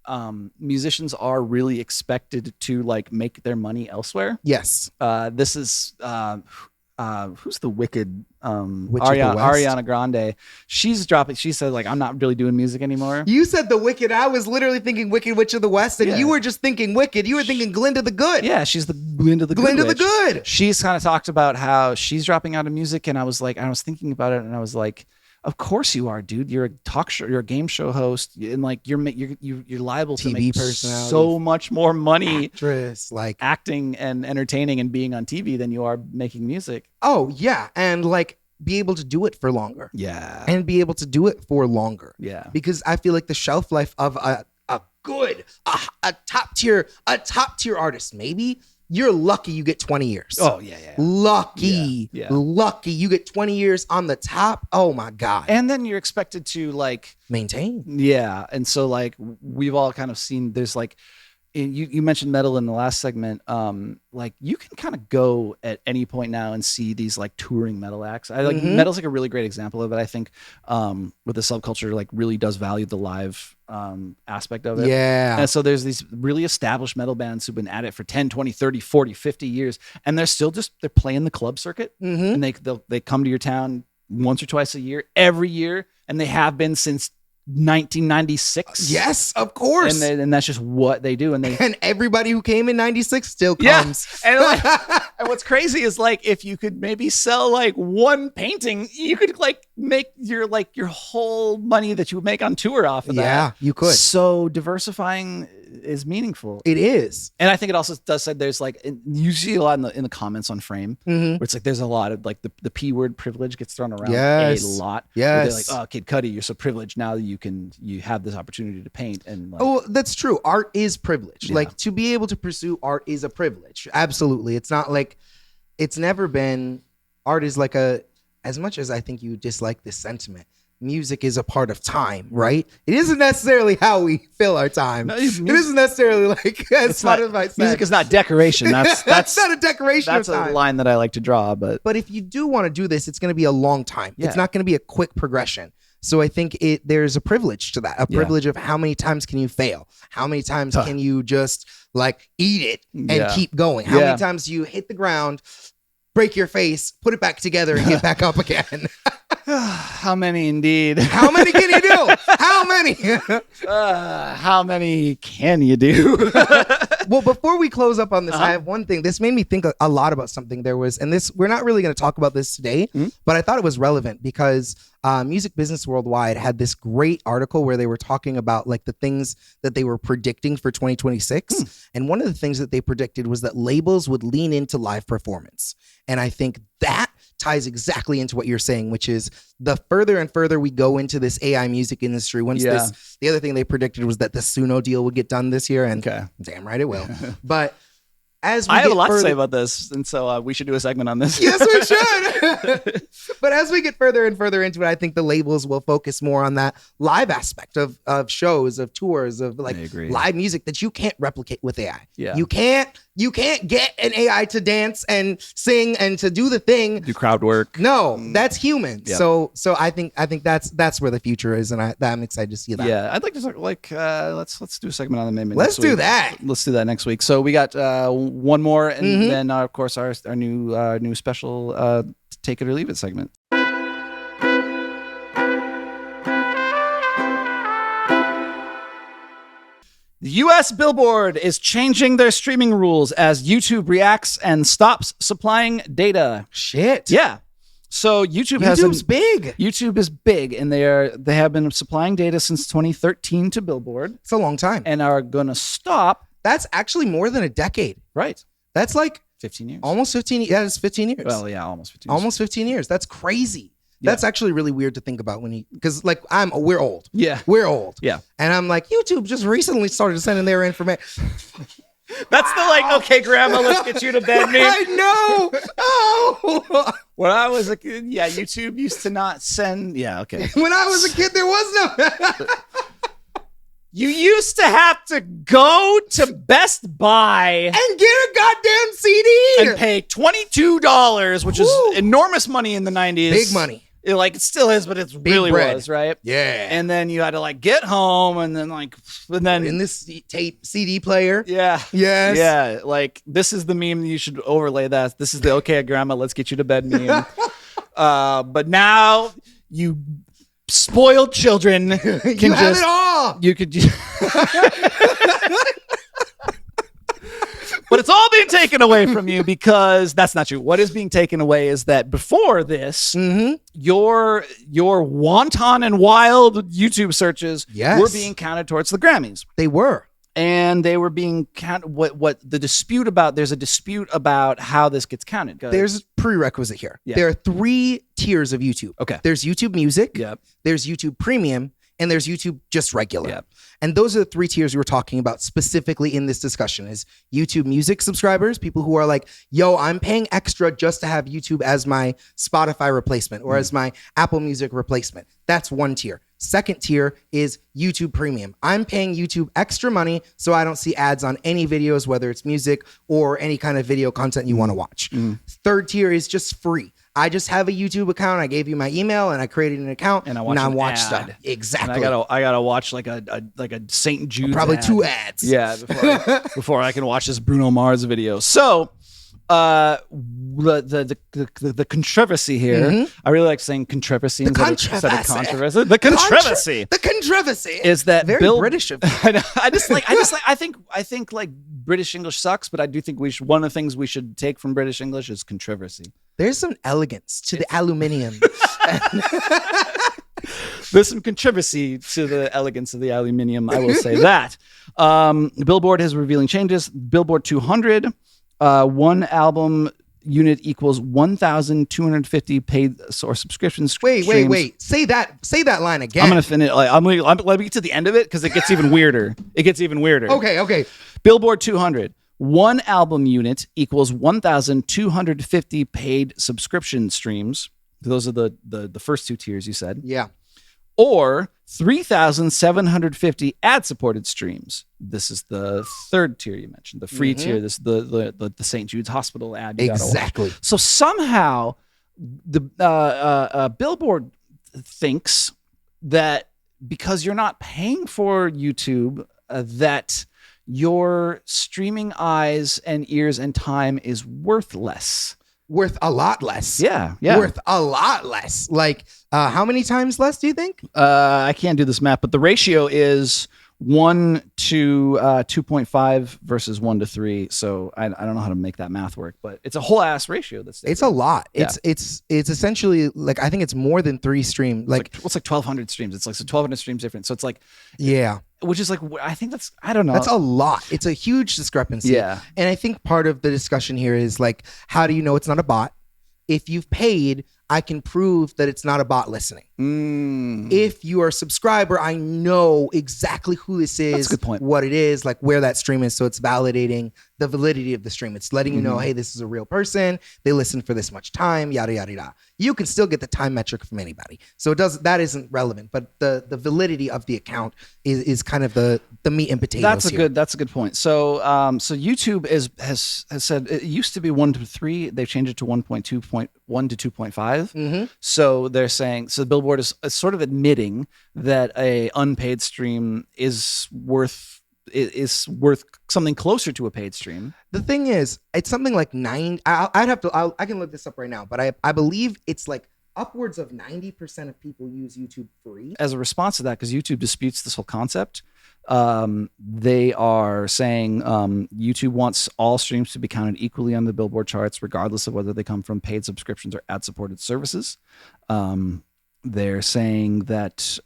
musicians are really expected to like make their money elsewhere. Yes. This is who's the Wicked Witch of the West? Ariana Grande. She said like, I'm not really doing music anymore. You said the Wicked. I was literally thinking Wicked Witch of the West, and Yeah. you were just thinking Wicked. You were thinking Glinda the Good. Yeah, she's the Glinda the Glinda Good the Witch. Good. She's kind of talked about how she's dropping out of music, and I was thinking about it, and I was like, of course you are, dude. You're a talk show, you're a game show host, and like you're liable to TV make personality. so much more money Actress, like, acting and entertaining and being on TV than you are making music. oh yeah, and like be able to do it for longer. Yeah. And be able to do it for longer. Yeah. Because I feel like the shelf life of a top tier artist, maybe you're lucky you get 20 years. Oh yeah. Lucky. Yeah. Lucky you get 20 years on the top. Oh my God. And then you're expected to like Maintain. Yeah. And so like we've all kind of seen there's like you mentioned metal in the last segment. Like you can kind of go at any point now and see these like touring metal acts. I like metal's like a really great example of it. I think with the subculture like really does value the live aspect of it. Yeah. And so there's these really established metal bands who've been at it for 10, 20, 30, 40, 50 years. And they're still they're playing the club circuit. And they come to your town once or twice a year, every year. And they have been since 1996. Yes, of course. And that's just what they do. And everybody who came in 96 still yeah. comes. And, and what's crazy is like, if you could maybe sell like one painting, you could like make your whole money that you would make on tour off of that. Yeah, you could. So diversifying is meaningful. It is. And I think it also does say there's like, you see a lot in the comments on Frame, Mm-hmm. where it's like there's a lot of like the P word privilege gets thrown around Yes. a lot. Yes. They're like, oh, Kid Cudi, you're so privileged now that you have this opportunity to paint. And like, Oh, that's true. Art is privilege. Yeah. Like, to be able to pursue art is a privilege. Absolutely. It's not like, it's never been, art is like as much as I think you dislike this sentiment, music is a part of time, right? It isn't necessarily how we fill our time. No, it isn't necessarily like, as part of my music is not decoration. That's not a decoration that's of time. a line that I like to draw. But But if you do want to do this, it's going to be a long time. Yeah. It's not going to be a quick progression. So I think there's a privilege to that, a privilege of how many times can you fail? How many times can you just like eat it and keep going? How many times do you hit the ground, break your face, put it back together and get back up again? How many indeed? How many can you do? How many? How many can you do? Well, before we close up on this, I have one thing. This made me think a lot about something. We're not really going to talk about this today, but I thought it was relevant because Music Business Worldwide had this great article where they were talking about like the things that they were predicting for 2026. And one of the things that they predicted was that labels would lean into live performance. And I think that ties exactly into what you're saying, which is the further and further we go into this AI music industry, the other thing they predicted was that the Suno deal would get done this year, and damn right it will. But as we I have a lot further, to say about this, and so we should do a segment on this. Yes, we should. But as we get further and further into it, I think the labels will focus more on that live aspect of shows, of tours, of like live music that you can't replicate with AI. Yeah. You can't get an AI to dance and sing and to do the thing. Do crowd work. No, that's human. Yep. So I think that's where the future is, and I'm excited to see that. Yeah, I'd like to talk let's do a segment on the maybe Let's next do week. that. Let's do that next week. So we got one more, and then of course our new special take it or leave it segment. The U.S. Billboard is changing their streaming rules as YouTube reacts and stops supplying data. Shit. Yeah. So YouTube big. YouTube is big, and they have been supplying data since 2013 to Billboard. It's a long time. And are going to stop. That's actually more than a decade. Right. That's like 15 years. Almost 15. Yeah, it's 15 years. Well, yeah, almost 15 years. Almost 15 years. That's crazy. Yeah. That's actually really weird to think about because like we're old. Yeah. We're old. Yeah. And I'm like, YouTube just recently started sending their information. That's the like, okay, Grandma, let's get you to bed meme. I know. Oh. When I was a kid, YouTube used to not send. Yeah, okay. When I was a kid, there was no. You used to have to go to Best Buy and get a goddamn CD and pay $22, which is enormous money in the 90s. Big money. It still is, but it really bread. was, right? Yeah. And then you had to like get home and then in this tape CD player. Yeah. Yes. Yeah. Like this is the meme you should overlay that. This is the okay, Grandma, let's get you to bed meme. But now you spoiled children can you have it all. You could But it's all being taken away from you because that's not true. What is being taken away is that before this, your wanton and wild YouTube searches were being counted towards the Grammys. They were. And they were being counted. What the dispute about? There's a dispute about how this gets counted. There's a prerequisite here. Yeah. There are 3 tiers of YouTube. Okay. There's YouTube Music. Yep. There's YouTube Premium. And there's YouTube just regular. Yep. And those are the 3 tiers we were talking about specifically in this discussion is YouTube Music subscribers, people who are like, yo, I'm paying extra just to have YouTube as my Spotify replacement or as my Apple Music replacement. That's one tier. Second tier is YouTube Premium. I'm paying YouTube extra money so I don't see ads on any videos, whether it's music or any kind of video content you want to watch. Third tier is just free. I just have a YouTube account. I gave you my email and I created an account and I watch stuff. Exactly. And I gotta watch like a St. Jude's probably ad. 2 ads. Yeah, before I can watch this Bruno Mars video. So The controversy here. I really like saying controversy instead of controversy. The controversy. The controversy is that very British of you. I think like British English sucks, but I do think one of the things we should take from British English is controversy. There's some elegance to the aluminium. There's some controversy to the elegance of the aluminium. I will say that. Billboard is revealing changes. Billboard 200, one album unit equals 1,250 paid or subscription streams. Wait. Say that line again. I'm gonna finish. Let me get to the end of it because it gets even weirder. Okay. Billboard 200. One album unit equals 1,250 paid subscription streams. Those are the first two tiers you said. Yeah. Or 3,750 ad-supported streams. This is the third tier you mentioned, the free tier. This is the St. Jude's Hospital ad. Exactly. So somehow the Billboard thinks that because you're not paying for YouTube, that your streaming eyes and ears and time is worth less. Worth a lot less. Yeah. Worth a lot less. Like, how many times less do you think? I can't do this math, but the ratio is 1 to 2.5 versus 1 to 3. So I don't know how to make that math work, but it's a whole ass ratio. It's a lot. Yeah. It's essentially like, I think it's more than 3 streams. Like it's like 1,200 streams. It's like, so 1,200 streams different. So it's like, yeah. Which is like, I think I don't know. That's a lot. It's a huge discrepancy. Yeah. And I think part of the discussion here is like, how do you know it's not a bot? If you've paid, I can prove that it's not a bot listening. If you are a subscriber, I know exactly who this is, that's a good point. What it is, like where that stream is. So it's validating the validity of the stream. It's letting you know, hey, this is a real person. They listen for this much time, yada, yada, yada. You can still get the time metric from anybody. So that isn't relevant, but the validity of the account is kind of the meat and potatoes. That's a good point. So YouTube has said it used to be 1 to 3. They've changed it to 1.1 to 2.5. So they're saying, so Billboard is sort of admitting that a unpaid stream is worth something closer to a paid stream. The thing is, it's something like 9. I can look this up right now, but I believe it's like upwards of 90% of people use YouTube free. As a response to that, because YouTube disputes this whole concept, they are saying YouTube wants all streams to be counted equally on the Billboard charts, regardless of whether they come from paid subscriptions or ad-supported services. They're saying that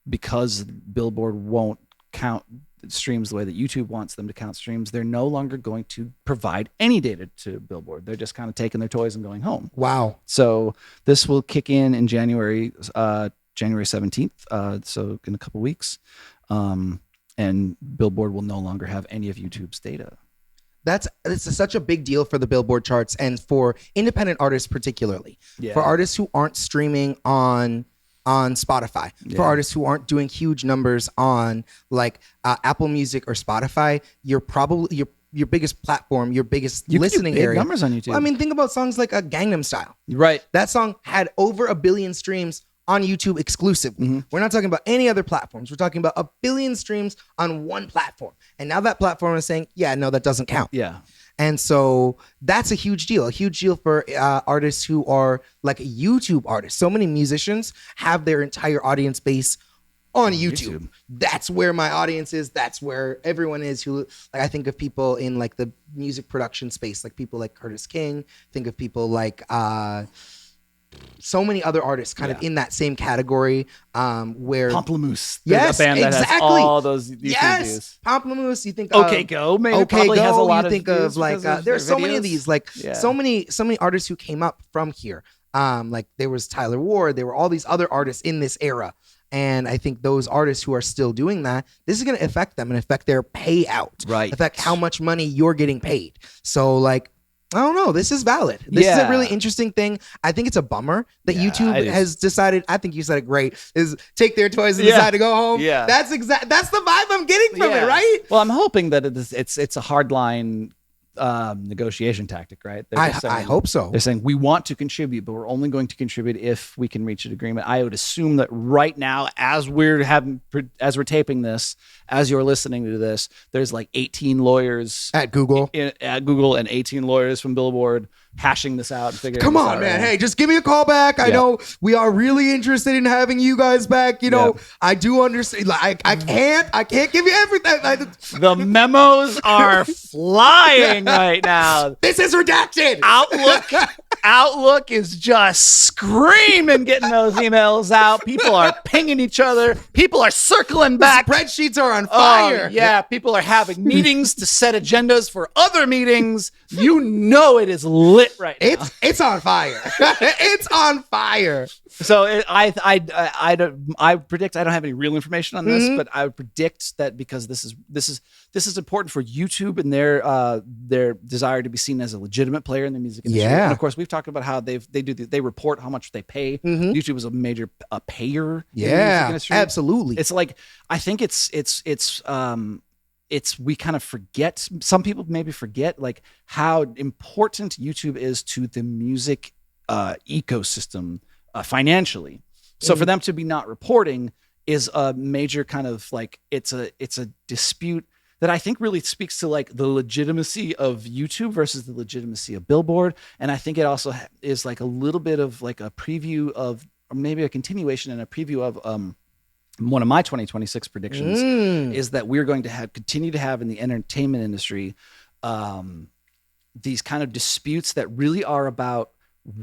because Billboard won't count streams the way that YouTube wants them to count streams, they're no longer going to provide any data to Billboard. They're just kind of taking their toys and going home. Wow. So this will kick in January 17th, so in a couple weeks. And Billboard will no longer have any of YouTube's data. It's such a big deal for the Billboard charts and for independent artists particularly. Yeah. For artists who aren't streaming on Spotify, for artists who aren't doing huge numbers on like Apple Music or Spotify, you're probably your biggest platform, your biggest listening area. Numbers on YouTube. Well, I mean, think about songs like Gangnam Style. Right. That song had over 1 billion streams on YouTube exclusively. We're not talking about any other platforms. We're talking about 1 billion streams on one platform. And now that platform is saying, yeah, no, that doesn't count. Yeah. And so that's a huge deal for artists who are like YouTube artists. So many musicians have their entire audience base on YouTube. That's where my audience is. That's where everyone is who, like, I think of people in like the music production space, like people like Curtis King, think of people like, so many other artists kind of in that same category, where Pamplemousse, yes, a band that exactly. has all those YouTube views. Pamplemousse. You think OK Go, maybe OK probably Go. has a lot you think of like there's so many of these, like so many artists who came up from here. Like there was Tyler Ward, there were all these other artists in this era. And I think those artists who are still doing that, this is going to affect them and affect their payout, right? Affect how much money you're getting paid. So like, I don't know. This is valid. This is a really interesting thing. I think it's a bummer that YouTube has decided, I think you said it great, is take their toys and decide to go home. Yeah. That's the vibe I'm getting from it, right? Well, I'm hoping that it's a hardline negotiation tactic, right? I hope so. They're saying we want to contribute, but we're only going to contribute if we can reach an agreement. I would assume that right now, as we're taping this, as you're listening to this, there's like 18 lawyers at Google, at Google, and 18 lawyers from Billboard hashing this out and figuring. Come on, out, man! Right? Hey, just give me a call back. I know we are really interested in having you guys back. You know, I do understand. Like, I can't give you everything. The memos are flying right now. This is redacted. Outlook is just screaming, getting those emails out. People are pinging each other. People are circling back. Spreadsheets are on fire. Yeah, people are having meetings to set agendas for other meetings. You know it is lit right now. It's on fire. It's on fire. So I predict, I don't have any real information on this, but I would predict that because this is important for YouTube and their desire to be seen as a legitimate player in the music industry. Yeah. And of course, we've talked about how they report how much they pay. YouTube is a major payer. In the music industry. Absolutely. It's like, I think we kind of forget, some people maybe forget like how important YouTube is to the music ecosystem financially. So for them to be not reporting is a major kind of like, it's a dispute that I think really speaks to like the legitimacy of YouTube versus the legitimacy of Billboard. And I think it also is like a little bit of like a preview of, or maybe a continuation and a preview of one of my 2026 predictions is that we're going to continue to have in the entertainment industry these kind of disputes that really are about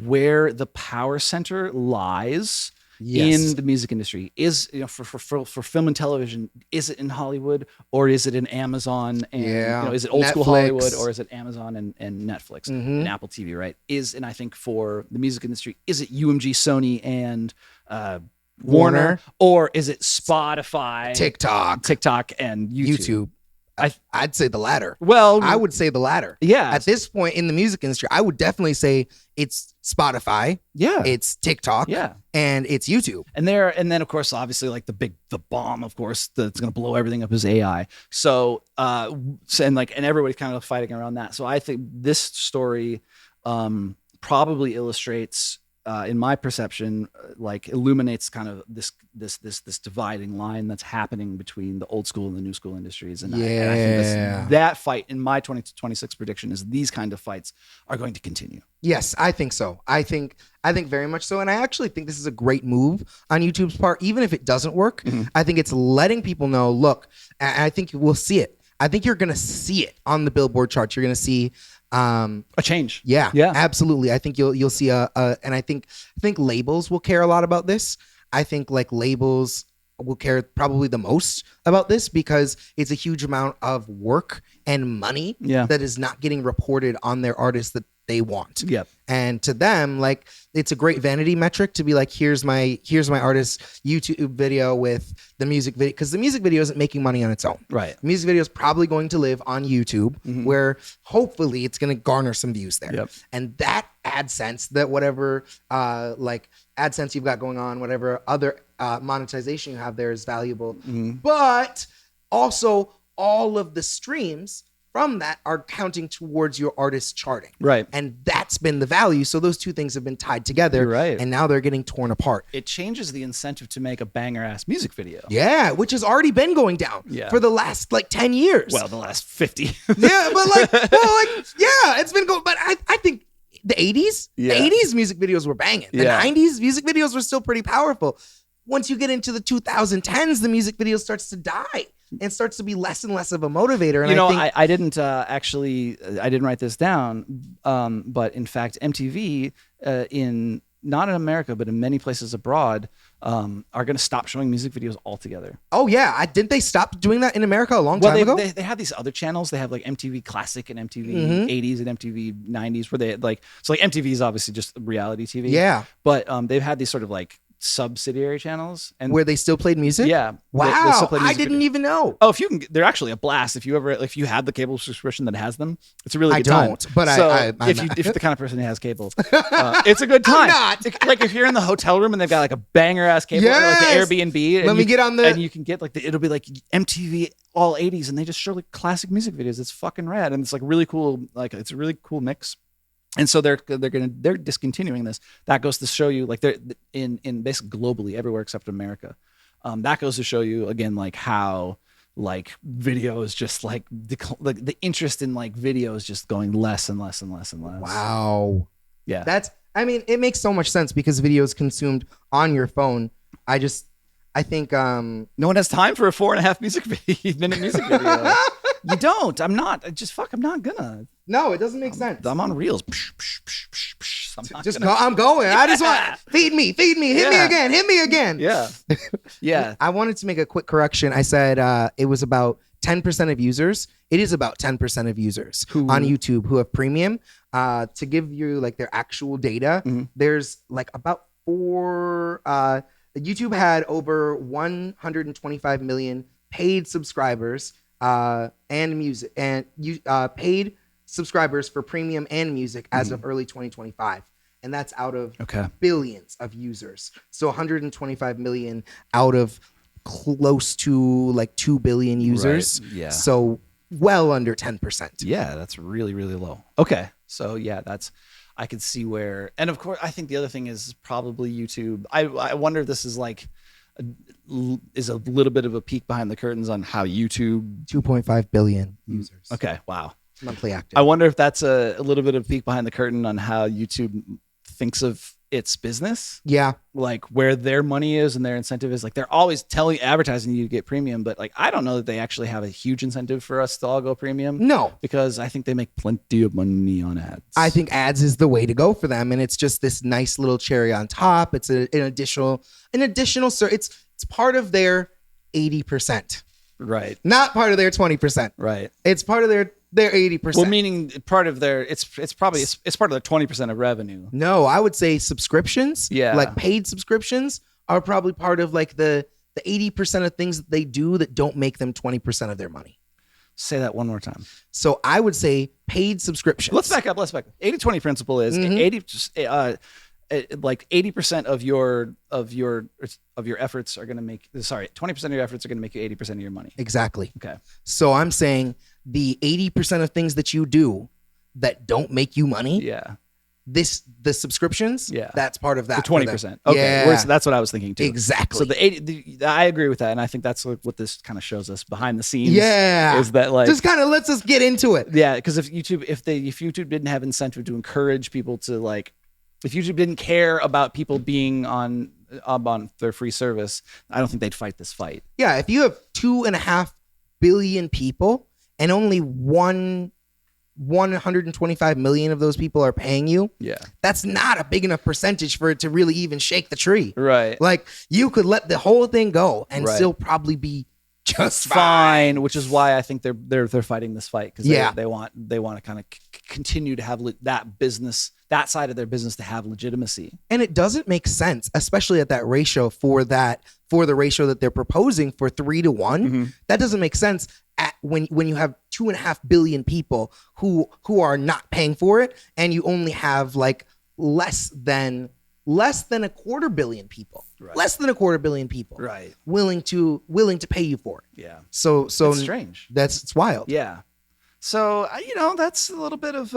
where the power center lies in the music industry. Is, you know, for film and television, is it in Hollywood or is it in Amazon and you know, is it old school Hollywood or is it Amazon and Netflix and Apple TV, right? And I think for the music industry, is it UMG, Sony, and Warner, or is it Spotify, TikTok, and YouTube? I'd say the latter. Well, I would say the latter. Yeah. At this point in the music industry, I would definitely say it's Spotify. Yeah. It's TikTok. Yeah. And it's YouTube. And then of course, obviously, like the bomb, of course, that's going to blow everything up is AI. So, and everybody's kind of fighting around that. So I think this story probably illustrates, in my perception, like illuminates kind of this dividing line that's happening between the old school and the new school industries. And I think that fight in my 2026 prediction is these kind of fights are going to continue. Yes, I think so. I think very much so. And I actually think this is a great move on YouTube's part, even if it doesn't work. I think it's letting people know, look, and I think we'll see it. I think you're going to see it on the Billboard charts. You're going to see a change. Yeah, absolutely. I think you'll see and I think labels will care a lot about this. I think like labels will care probably the most about this because it's a huge amount of work and money that is not getting reported on their artists that they want. Yep. And to them, like, it's a great vanity metric to be like, here's my artist's YouTube video with the music video, because the music video isn't making money on its own. Right. The music video is probably going to live on YouTube, where hopefully it's going to garner some views there. Yep. And that AdSense, that whatever like AdSense you've got going on, whatever other monetization you have there is valuable. But also all of the streams from that are counting towards your artist charting. Right. And that's been the value. So those two things have been tied together. Right. And now they're getting torn apart. It changes the incentive to make a banger ass music video. Yeah, which has already been going down for the last like 10 years. Well, the last 50. Yeah, but it's been going, but I think the 80s, the 80s music videos were banging. The 90s music videos were still pretty powerful. Once you get into the 2010s, the music video starts to die and starts to be less and less of a motivator. And I didn't I didn't write this down, but in fact, MTV not in America, but in many places abroad, are going to stop showing music videos altogether. Oh yeah, didn't they stop doing that in America a long time ago? They have these other channels. They have like MTV Classic and MTV 80s and MTV 90s, where they had like MTV is obviously just reality TV. Yeah, but they've had these sort of like subsidiary channels, and Where they still played music? yeah, Wow. they still play I music didn't videos. even know. Oh, if you can, they're actually a blast. If you have the cable subscription that has them, it's a really good time. I don't, but so I'm if not. you're the kind of person who has cable, it's a good time. I'm not. Like if you're in the hotel room and they've got like a banger ass cable, or like Yes. the Airbnb, and Let me get on the. and you can get like it'll be like MTV all 80s, and they just show like classic music videos. It's fucking rad, and it's like really cool. Like it's a really cool mix. And so they're discontinuing this. That goes to show you, like they're in basically globally everywhere except America. That goes to show you again, like how like video is just like the interest in like video is just going less and less and less and less. Wow. Yeah. I mean, it makes so much sense because video is consumed on your phone. I think No one has time for a 4.5 minute music video. You don't. I'm not gonna. no, it doesn't make sense. I'm on reels. I'm going. I just want feed me, hit me again. Yeah. Yeah. I wanted to make a quick correction. I said it was about 10% of users. It is about 10% of users on YouTube who have premium. To give you like their actual data, there's like about YouTube had over 125 million paid subscribers and music and paid subscribers for premium and music as of early 2025. And that's out of billions of users. So 125 million out of close to like 2 billion users. Right. Yeah. So well under 10%. Yeah, that's really, really low. Okay. So yeah, I could see where, and of course, I think the other thing is probably YouTube. I wonder if this is like, is a little bit of a peek behind the curtains on how YouTube 2.5 billion users. Okay. Wow. Monthly active. I wonder if that's a little bit of a peek behind the curtain on how YouTube thinks of its business. Yeah. Like where their money is and their incentive is. Like they're always advertising you to get premium, but like I don't know that they actually have a huge incentive for us to all go premium. No. Because I think they make plenty of money on ads. I think ads is the way to go for them, and it's just this nice little cherry on top. It's an additional it's part of their 80%. Right. Not part of their 20%. Right. It's part of their 80%. Well, meaning part of their it's part of their 20% of revenue. No, I would say subscriptions. Yeah. Like paid subscriptions are probably part of like the 80% of things that they do that don't make them 20% of their money. Say that one more time. So I would say paid subscriptions. Let's back up. 80-20 principle is 80% of your efforts are going to make 20% of your efforts are going to make you 80% of your money. Exactly. Okay. So I'm saying the 80% of things that you do that don't make you money. Yeah. The subscriptions. Yeah. That's part of that. The 20%. Okay. Yeah. That's what I was thinking too. Exactly. So I agree with that, and I think that's what this kind of shows us behind the scenes. Yeah. Is that like just kind of lets us get into it. Yeah, because if YouTube didn't have incentive to encourage people to like. If YouTube didn't care about people being on their free service, I don't think they'd fight this fight. Yeah, if you have 2.5 billion people and only 125 million of those people are paying you, that's not a big enough percentage for it to really even shake the tree. Right. Like you could let the whole thing go and still probably be just fine. Which is why I think they're fighting this fight because they want to kind of continue to have that side of their business to have legitimacy. And it doesn't make sense, especially at that ratio for the ratio that they're proposing for 3-to-1. That doesn't make sense when you have 2.5 billion people who are not paying for it, and you only have like less than a quarter billion people. Right. Less than a quarter billion people. Right. Willing to pay you for it. Yeah. So it's strange. It's wild. Yeah. So, that's a little bit of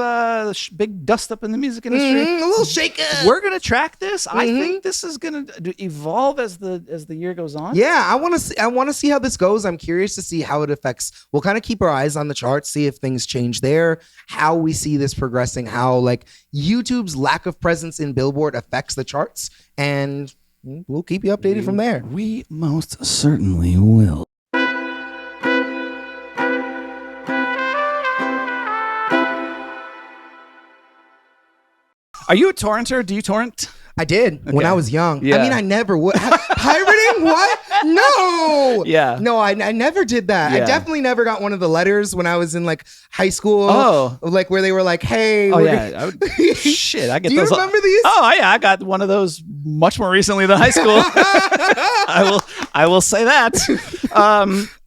big dust up in the music industry. A little shake up. We're going to track this. I think this is going to evolve as the year goes on. Yeah, I want to see how this goes. I'm curious to see how it affects. We'll kind of keep our eyes on the charts, see if things change there, how we see this progressing, how like YouTube's lack of presence in Billboard affects the charts, and we'll keep you updated from there. We most certainly will. Are you a torrenter? Do you torrent? I did when I was young. Yeah. I mean, I never would. Pirating? What? No. Yeah. No, I never did that. Yeah. I definitely never got one of the letters when I was in like high school. Oh. Like where they were like, hey. Oh yeah. Shit, I get Do you those. remember these? Oh yeah, I got one of those much more recently than high school. I will say that.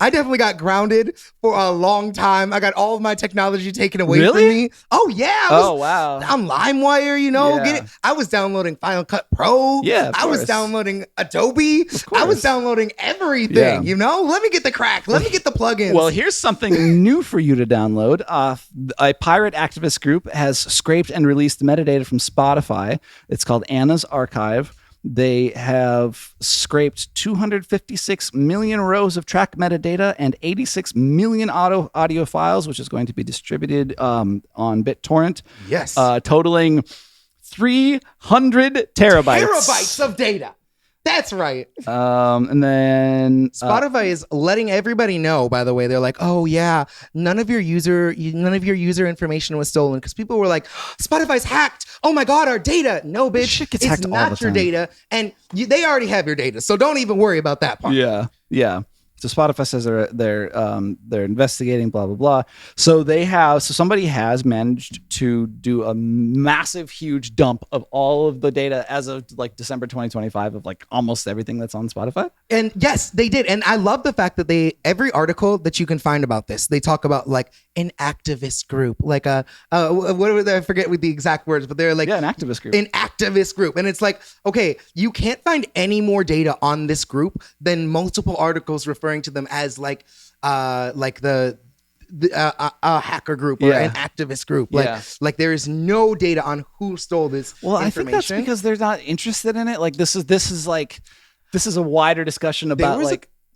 I definitely got grounded for a long time. I got all of my technology taken away from Really? me. Oh yeah. Wow. I'm LimeWire, you know. Yeah. I was downloading Final Cut Pro. Yeah, of I was course. downloading Adobe. I was downloading everything. Yeah. You know. Let me get the crack. Let me get the plugins. Well, here's something new for you to download. A pirate activist group has scraped and released metadata from Spotify. It's called Anna's Archive. They have scraped 256 million rows of track metadata and 86 million audio files, which is going to be distributed on BitTorrent. Yes. Totaling 300 terabytes. Terabytes of data. That's right. And then Spotify is letting everybody know, by the way. They're like, oh yeah, none of your user information was stolen, because people were like, Spotify's hacked. Oh my God, our data. No, bitch. Shit gets it's hacked all not the your time. data. And they already have your data. So don't even worry about that part. Yeah. So Spotify says they're investigating, blah blah blah. So somebody has managed to do a massive, huge dump of all of the data as of like December 2025 of like almost everything that's on Spotify. And yes, they did. And I love the fact that every article that you can find about this, they talk about like an activist group, like I forget with the exact words, but they're like, an activist group. An activist group. And it's like, okay, you can't find any more data on this group than multiple articles referring to them as like a hacker group or an activist group. Like there is no data on who stole this information. I think that's because they're not interested in it. Like this is a wider discussion about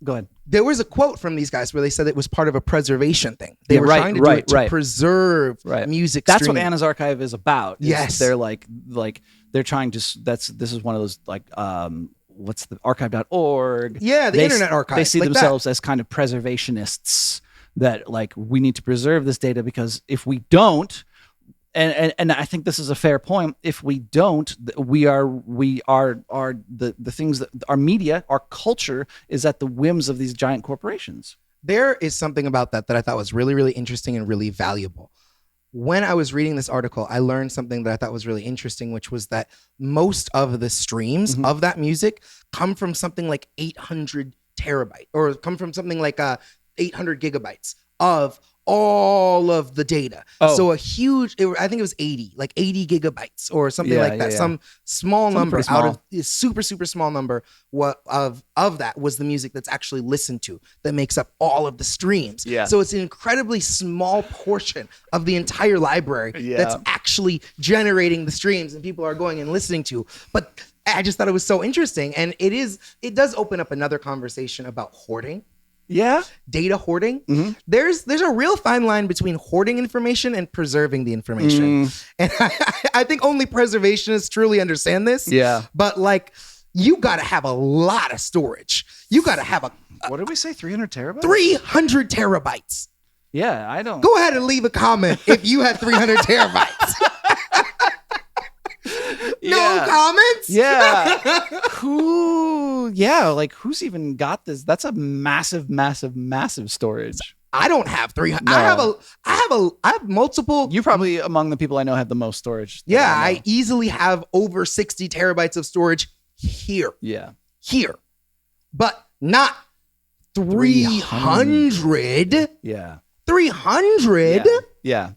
go ahead. There was a quote from these guys where they said it was part of a preservation thing. They were trying to do it to preserve music. That's streaming. what Anna's Archive is about. Yes. They're like they're trying to. This is one of those like what's the archive.org. Yeah, the Internet Archive. They see like themselves as kind of preservationists that like we need to preserve this data, because if we don't, and I think this is a fair point, if we don't, we are the things that our media, our culture is at the whims of these giant corporations. There is something about that I thought was really, really interesting and really valuable. When I was reading this article, I learned something that I thought was really interesting, which was that most of the streams of that music come from something like 800 terabytes, or come from something like 800 gigabytes of all of the data. So a huge, I think it was 80 gigabytes or something like that. Some small number out of a super, super small number of that was the music that's actually listened to, that makes up all of the streams. Yeah. So it's an incredibly small portion of the entire library that's actually generating the streams and people are going and listening to. But I just thought it was so interesting. And it does open up another conversation about hoarding. Yeah. Data hoarding. There's a real fine line between hoarding information and preserving the information. And I think only preservationists truly understand this. Yeah. But like, you got to have a lot of storage. You got to have what did we say? 300 terabytes? 300 terabytes. Yeah, I don't. Go ahead and leave a comment if you had 300 terabytes. No comments? Yeah. Who's even got this? That's a massive, massive, massive storage. I don't have 300. No. I have multiple. You probably among the people I know have the most storage. Yeah, I easily have over 60 terabytes of storage here. Yeah. Here. But not 300. Yeah. 300? Yeah.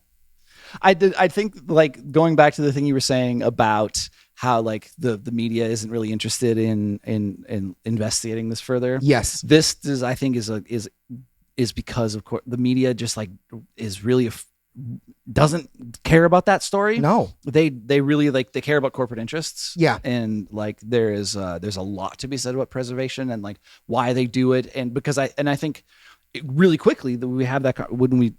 I think like going back to the thing you were saying about how like the media isn't really interested in investigating this further. Yes. This is, I think, is because of course the media just like is really doesn't care about that story. No. They really they care about corporate interests. Yeah. And like there's a lot to be said about preservation and like why they do it, and because I think really quickly that we have that when we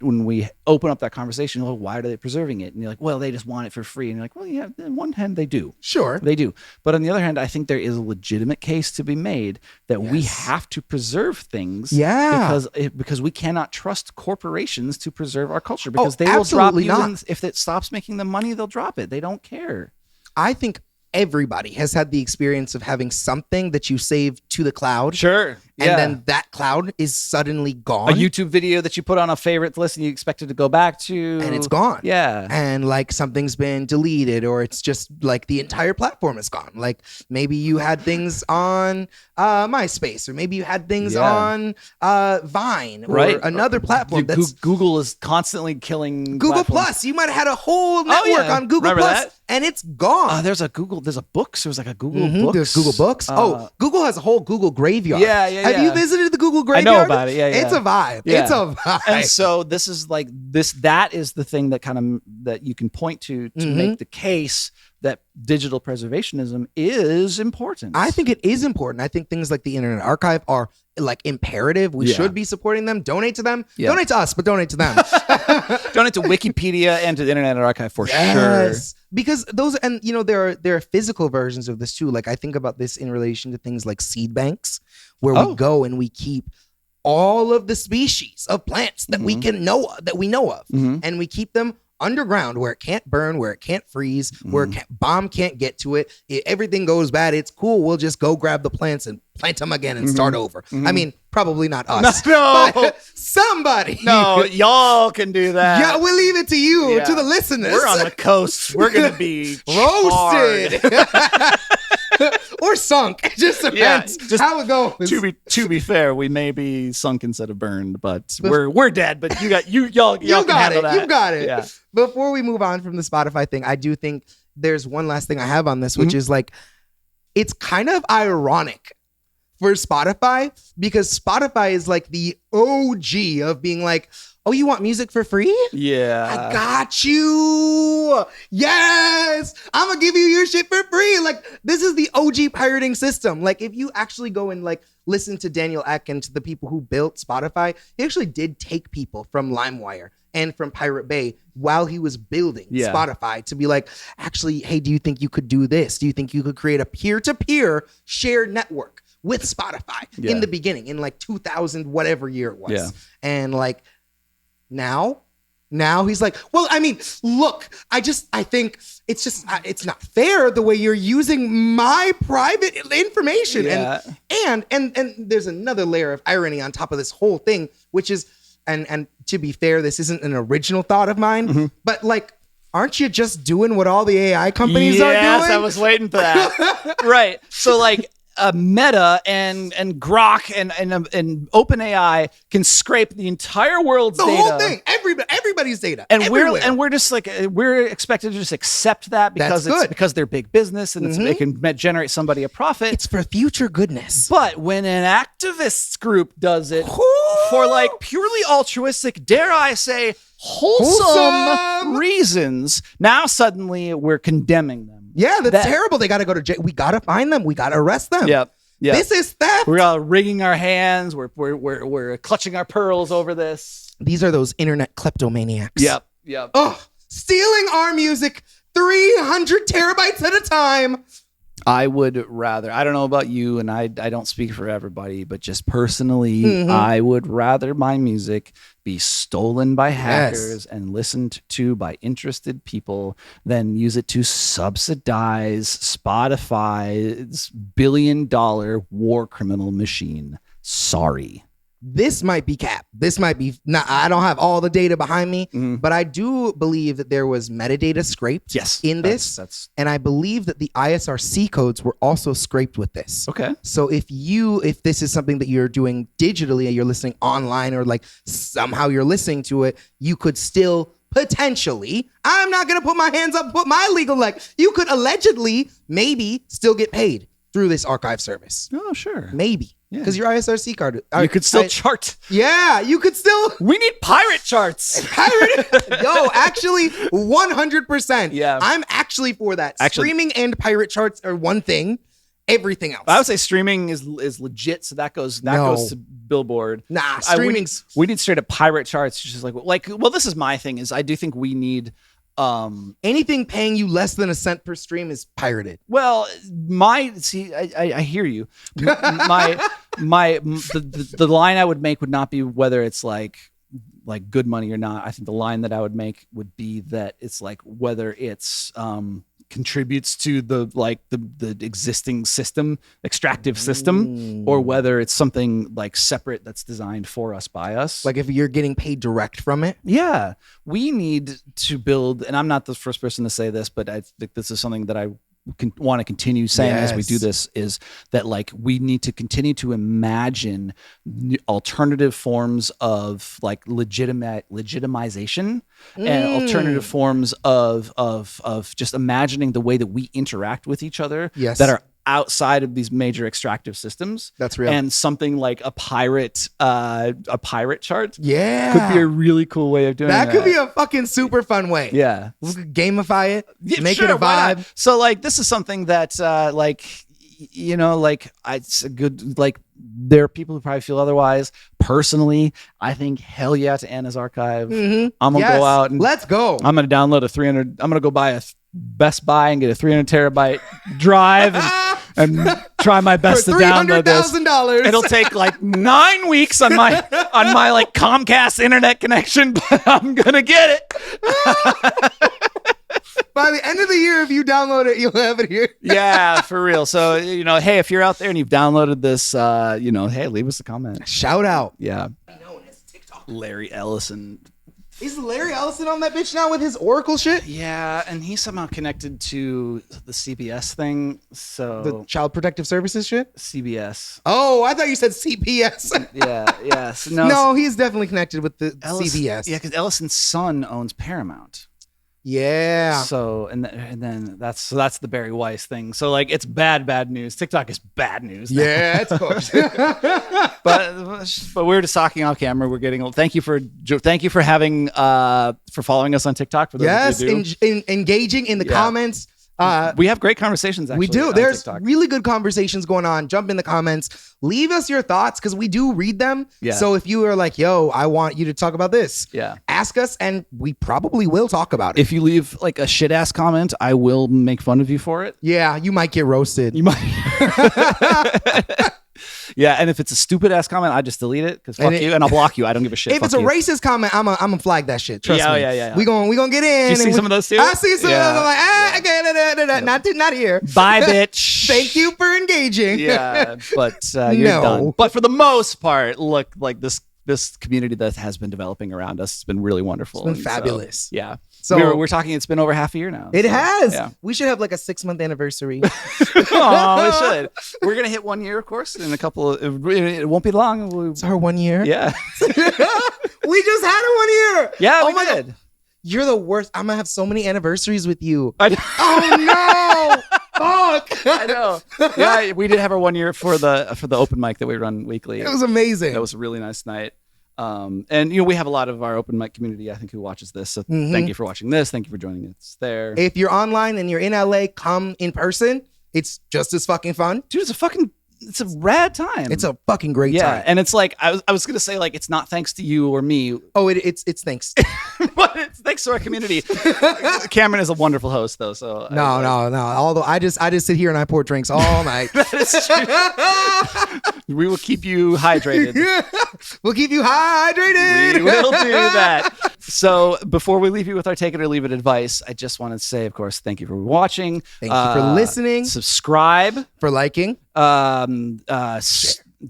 open up that conversation, well, why are they preserving it? And you're like, well, they just want it for free. And you're like, well, yeah, on one hand they do. Sure. They do. But on the other hand, I think there is a legitimate case to be made that we have to preserve things. Yeah. Because we cannot trust corporations to preserve our culture, because they will drop you if it stops making them money, they'll drop it. They don't care. I think everybody has had the experience of having something that you save to the cloud. Sure. And then that cloud is suddenly gone. A YouTube video that you put on a favorite list and you expected to go back to. And it's gone. Yeah. And like something's been deleted, or it's just like the entire platform is gone. Like maybe you had things on MySpace, or maybe you had things on Vine, or another platform. Google is constantly killing Google platforms. Plus. You might have had a whole network on Google Plus, and it's gone. There's a books. There was like a Google Books. There's Google Books. Google has a whole Google graveyard. Have you visited the Google graveyard? I know about it. Yeah. It's a vibe. Yeah. It's a vibe. And so this is like this. That is the thing that kind of that you can point to make the case that digital preservationism is important. I think it is important. I think things like the Internet Archive are like imperative. We should be supporting them. Donate to them. Donate to us, but donate to them. Donate to Wikipedia and to the Internet Archive for sure. Because those, and you know, there are physical versions of this too. Like I think about this in relation to things like seed banks, where we go and we keep all of the species of plants that we know of, and we keep them underground where it can't burn, where it can't freeze, where bomb can't get to it. Everything goes bad. It's cool. We'll just go grab the plants and plant them again and start over. I mean, probably not us. No. But somebody. No, y'all can do that. Yeah, we'll leave it to you, to the listeners. We're on the coast. We're going to be roasted. Or sunk. It just depends how it goes. To be fair, we may be sunk instead of burned, but we're dead. But y'all can handle that. You got it. Yeah. Before we move on from the Spotify thing, I do think there's one last thing I have on this, which is like, it's kind of ironic for Spotify, because Spotify is like the OG of being like, oh, you want music for free? Yeah. I got you. Yes. I'm going to give you your shit for free. Like, this is the OG pirating system. Like, if you actually go and like listen to Daniel Ek and to the people who built Spotify, he actually did take people from LimeWire and from Pirate Bay while he was building Spotify to be like, actually, hey, do you think you could do this? Do you think you could create a peer-to-peer shared network with Spotify in the beginning, in like 2000, whatever year it was? Yeah. And like, now he's like, well, I mean, look, I think it's not fair the way you're using my private information. And there's another layer of irony on top of this whole thing, which is, and to be fair, this isn't an original thought of mine, but like, aren't you just doing what all the AI companies are doing? Yes, I was waiting for that. Right. So like, Meta and Grok and OpenAI can scrape the entire world's data. The whole thing, everybody's data, and everywhere. we're just like, we're expected to just accept that because because they're big business and it can generate somebody a profit. It's for future goodness. But when an activist group does it for like purely altruistic, dare I say, wholesome reasons, now suddenly we're condemning them. Yeah, that's terrible. They got to go to jail. We got to find them. We got to arrest them. Yep. This is theft. We're all wringing our hands. We're clutching our pearls over this. These are those internet kleptomaniacs. Yep. Oh, stealing our music 300 terabytes at a time. I would rather, I don't know about you, and I don't speak for everybody, but just personally, I would rather my music be stolen by hackers and listened to by interested people than use it to subsidize Spotify's billion-dollar war criminal machine. Sorry. This might be cap. This might be not. I don't have all the data behind me, but I do believe that there was metadata scraped in this. And I believe that the ISRC codes were also scraped with this. Okay. So if this is something that you're doing digitally and you're listening online, or like somehow you're listening to it, you could still potentially, I'm not going to put my hands up, put my legal leg. You could allegedly maybe still get paid through this archive service. Oh, sure. Maybe. Because your ISRC card. You could still chart. Yeah, you could still. We need pirate charts. Yo, actually, 100%. Yeah. I'm actually for that. Streaming and pirate charts are one thing. Everything else. I would say streaming is legit, so that goes to Billboard. Nah, streaming's. We need straight up pirate charts. Just like, well, this is my thing. Is I do think we need. Anything paying you less than a cent per stream is pirated. Well, I hear you. The line I would make would not be whether it's like good money or not. I think the line that I would make would be that it's like whether it's contributes to the existing system, extractive system, or whether it's something like separate that's designed for us by us. Like if you're getting paid direct from it. Yeah, we need to build, and I'm not the first person to say this, but I think this is something that I want to continue saying as we do this, is that like we need to continue to imagine alternative forms of like legitimization and alternative forms of just imagining the way that we interact with each other that are outside of these major extractive systems. That's real. And something like a pirate chart could be a really cool way of doing that. That could be a fucking super fun way. Yeah. We could gamify it, make it a vibe. So like this is something that it's a good, like there are people who probably feel otherwise. Personally, I think hell yeah to Anna's archive. I'm gonna go out and let's go. I'm gonna download I'm gonna go buy a Best Buy and get a 300 terabyte drive and try my best to download this. It'll take like 9 weeks on my like Comcast internet connection, but I'm gonna get it. By the end of the year, if you download it, you'll have it here. Yeah, for real. So, hey, if you're out there and you've downloaded this, hey, leave us a comment. Shout out. Yeah. Larry Ellison. Is Larry Ellison on that bitch now with his Oracle shit? Yeah, and he's somehow connected to the CBS thing. So the Child Protective Services shit? CBS. Oh, I thought you said CPS. Yeah. So no, he's definitely connected with the CBS. Yeah, because Ellison's son owns Paramount. Yeah. So and then that's the Barry Weiss thing. So like it's bad news. TikTok is bad news. Yeah, it's course. but we're just talking off camera. We're getting. Thank you for having for following us on TikTok. For those who do. Engaging in the comments. We have great conversations. Actually, we do. There's really good conversations going on. Jump in the comments. Leave us your thoughts because we do read them. Yeah. So if you are like, yo, I want you to talk about this. Yeah. Ask us and we probably will talk about it. If you leave like a shit ass comment, I will make fun of you for it. Yeah. You might get roasted. You might. Yeah, and if it's a stupid ass comment, I just delete it because fuck you, and I'll block you. I don't give a shit. If it's a racist comment, I'm gonna flag that shit. Trust me. Yeah. We gonna get in. You see some of those too? I see some of those. I'm like, okay, not here. Bye, bitch. Thank you for engaging. Yeah, but you're done. But for the most part, look, like this community that has been developing around us has been really wonderful. It's been fabulous. So, yeah. So we're talking. It's been over half a year now. It has. Yeah. We should have like a 6-month anniversary. Oh, we should. We're gonna hit 1 year, of course, in a couple. It won't be long. It's our 1 year. Yeah. We just had a 1 year. Yeah, we did. God. You're the worst. I'm gonna have so many anniversaries with you. Oh no. Fuck. I know. Yeah, we did have our 1 year for the open mic that we run weekly. It was amazing. That was a really nice night. And we have a lot of our open mic community, I think, who watches this. So thank you for watching this. Thank you for joining us there. If you're online and you're in LA, come in person. It's just as fucking fun. Dude, it's a rad time. It's a fucking great time. Yeah, and it's like I was gonna say, like, it's not thanks to you or me. Oh, it's thanks. But it's thanks to our community. Cameron is a wonderful host, though. So no. Although I just sit here and I pour drinks all night. That is true. We will keep you hydrated. We'll keep you hydrated. We will do that. So before we leave you with our take it or leave it advice, I just want to say, of course, thank you for watching. Thank you for listening. Subscribe. For liking.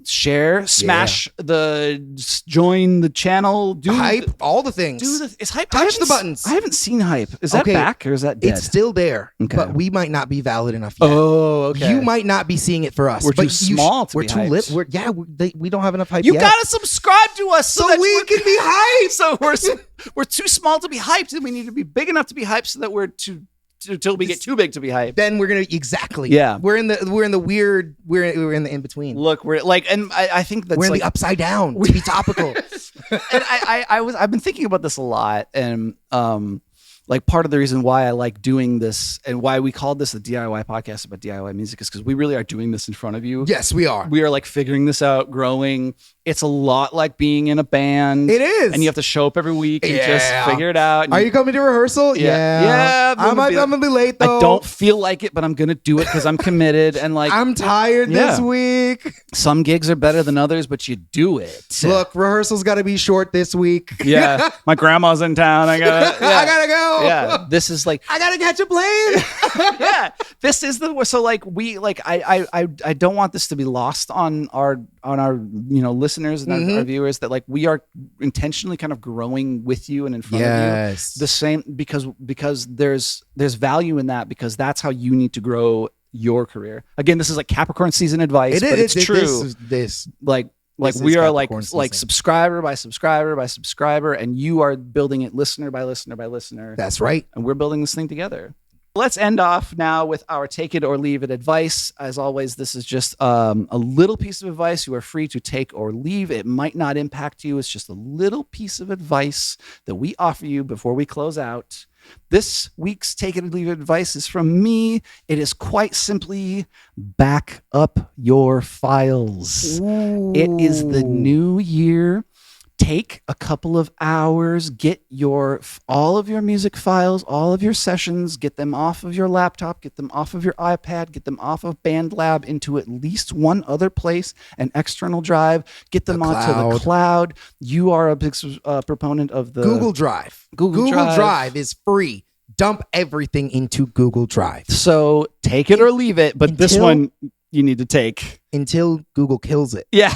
Share, smash join the channel, do hype, all the things. Is hype? Touch the buttons. I haven't seen hype. Is that back or is that dead? It's still there, but we might not be valid enough yet. Oh, okay. You might not be seeing it for us. We're too small to be hyped. We're too lit. We don't have enough hype yet. You gotta subscribe to us so we can be hyped. So we're too small to be hyped, and we need to be big enough to be hyped, so that we're until we get too big to be hyped. Then we're gonna we're in the weird, we're in the in between. Look, we're like, and I think that's we're in the upside down to be topical. And I've been thinking about this a lot, and like part of the reason why I like doing this and why we called this the DIY podcast about DIY music is because we really are doing this in front of you. Yes, we are. We are like figuring this out, growing. it's a lot like being in a band. It is. And you have to show up every week and just figure it out. Are you coming to rehearsal? Yeah. I'm gonna be late though. I don't feel like it, but I'm gonna do it because I'm committed. And like, I'm tired this week. Some gigs are better than others, but you do it. Look, rehearsal's got to be short this week. Yeah, my grandma's in town. I gotta go. Yeah, this is like I gotta catch a plane. Yeah, this is so like I don't want this to be lost on our listeners and our viewers, that like we are intentionally kind of growing with you and in front of you. The same, because there's value in that, because that's how you need to grow your career. Again, this is like Capricorn season advice, but it's true. This we are like subscriber by subscriber by subscriber, and you are building it listener by listener by listener. That's right. And we're building this thing together. Let's end off now with our take it or leave it advice. As always, this is just a little piece of advice. You are free to take or leave. It might not impact you. It's just a little piece of advice that we offer you before we close out. This week's take it or leave it advice is from me. It is quite simply back up your files. Ooh. It is the new year. Take a couple of hours, get all of your music files, all of your sessions, get them off of your laptop, get them off of your iPad, get them off of BandLab into at least one other place, an external drive, get them onto the cloud. You are a big proponent of the Google Drive. Google Drive is free. Dump everything into Google Drive. So take it or leave it, but this one you need to take. Until Google kills it. Yeah.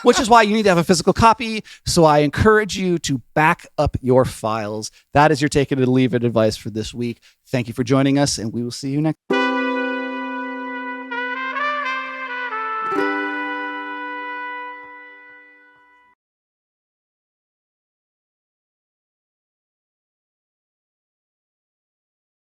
Which is why you need to have a physical copy. So I encourage you to back up your files. That is your take it or leave it advice for this week. Thank you for joining us, and we will see you next.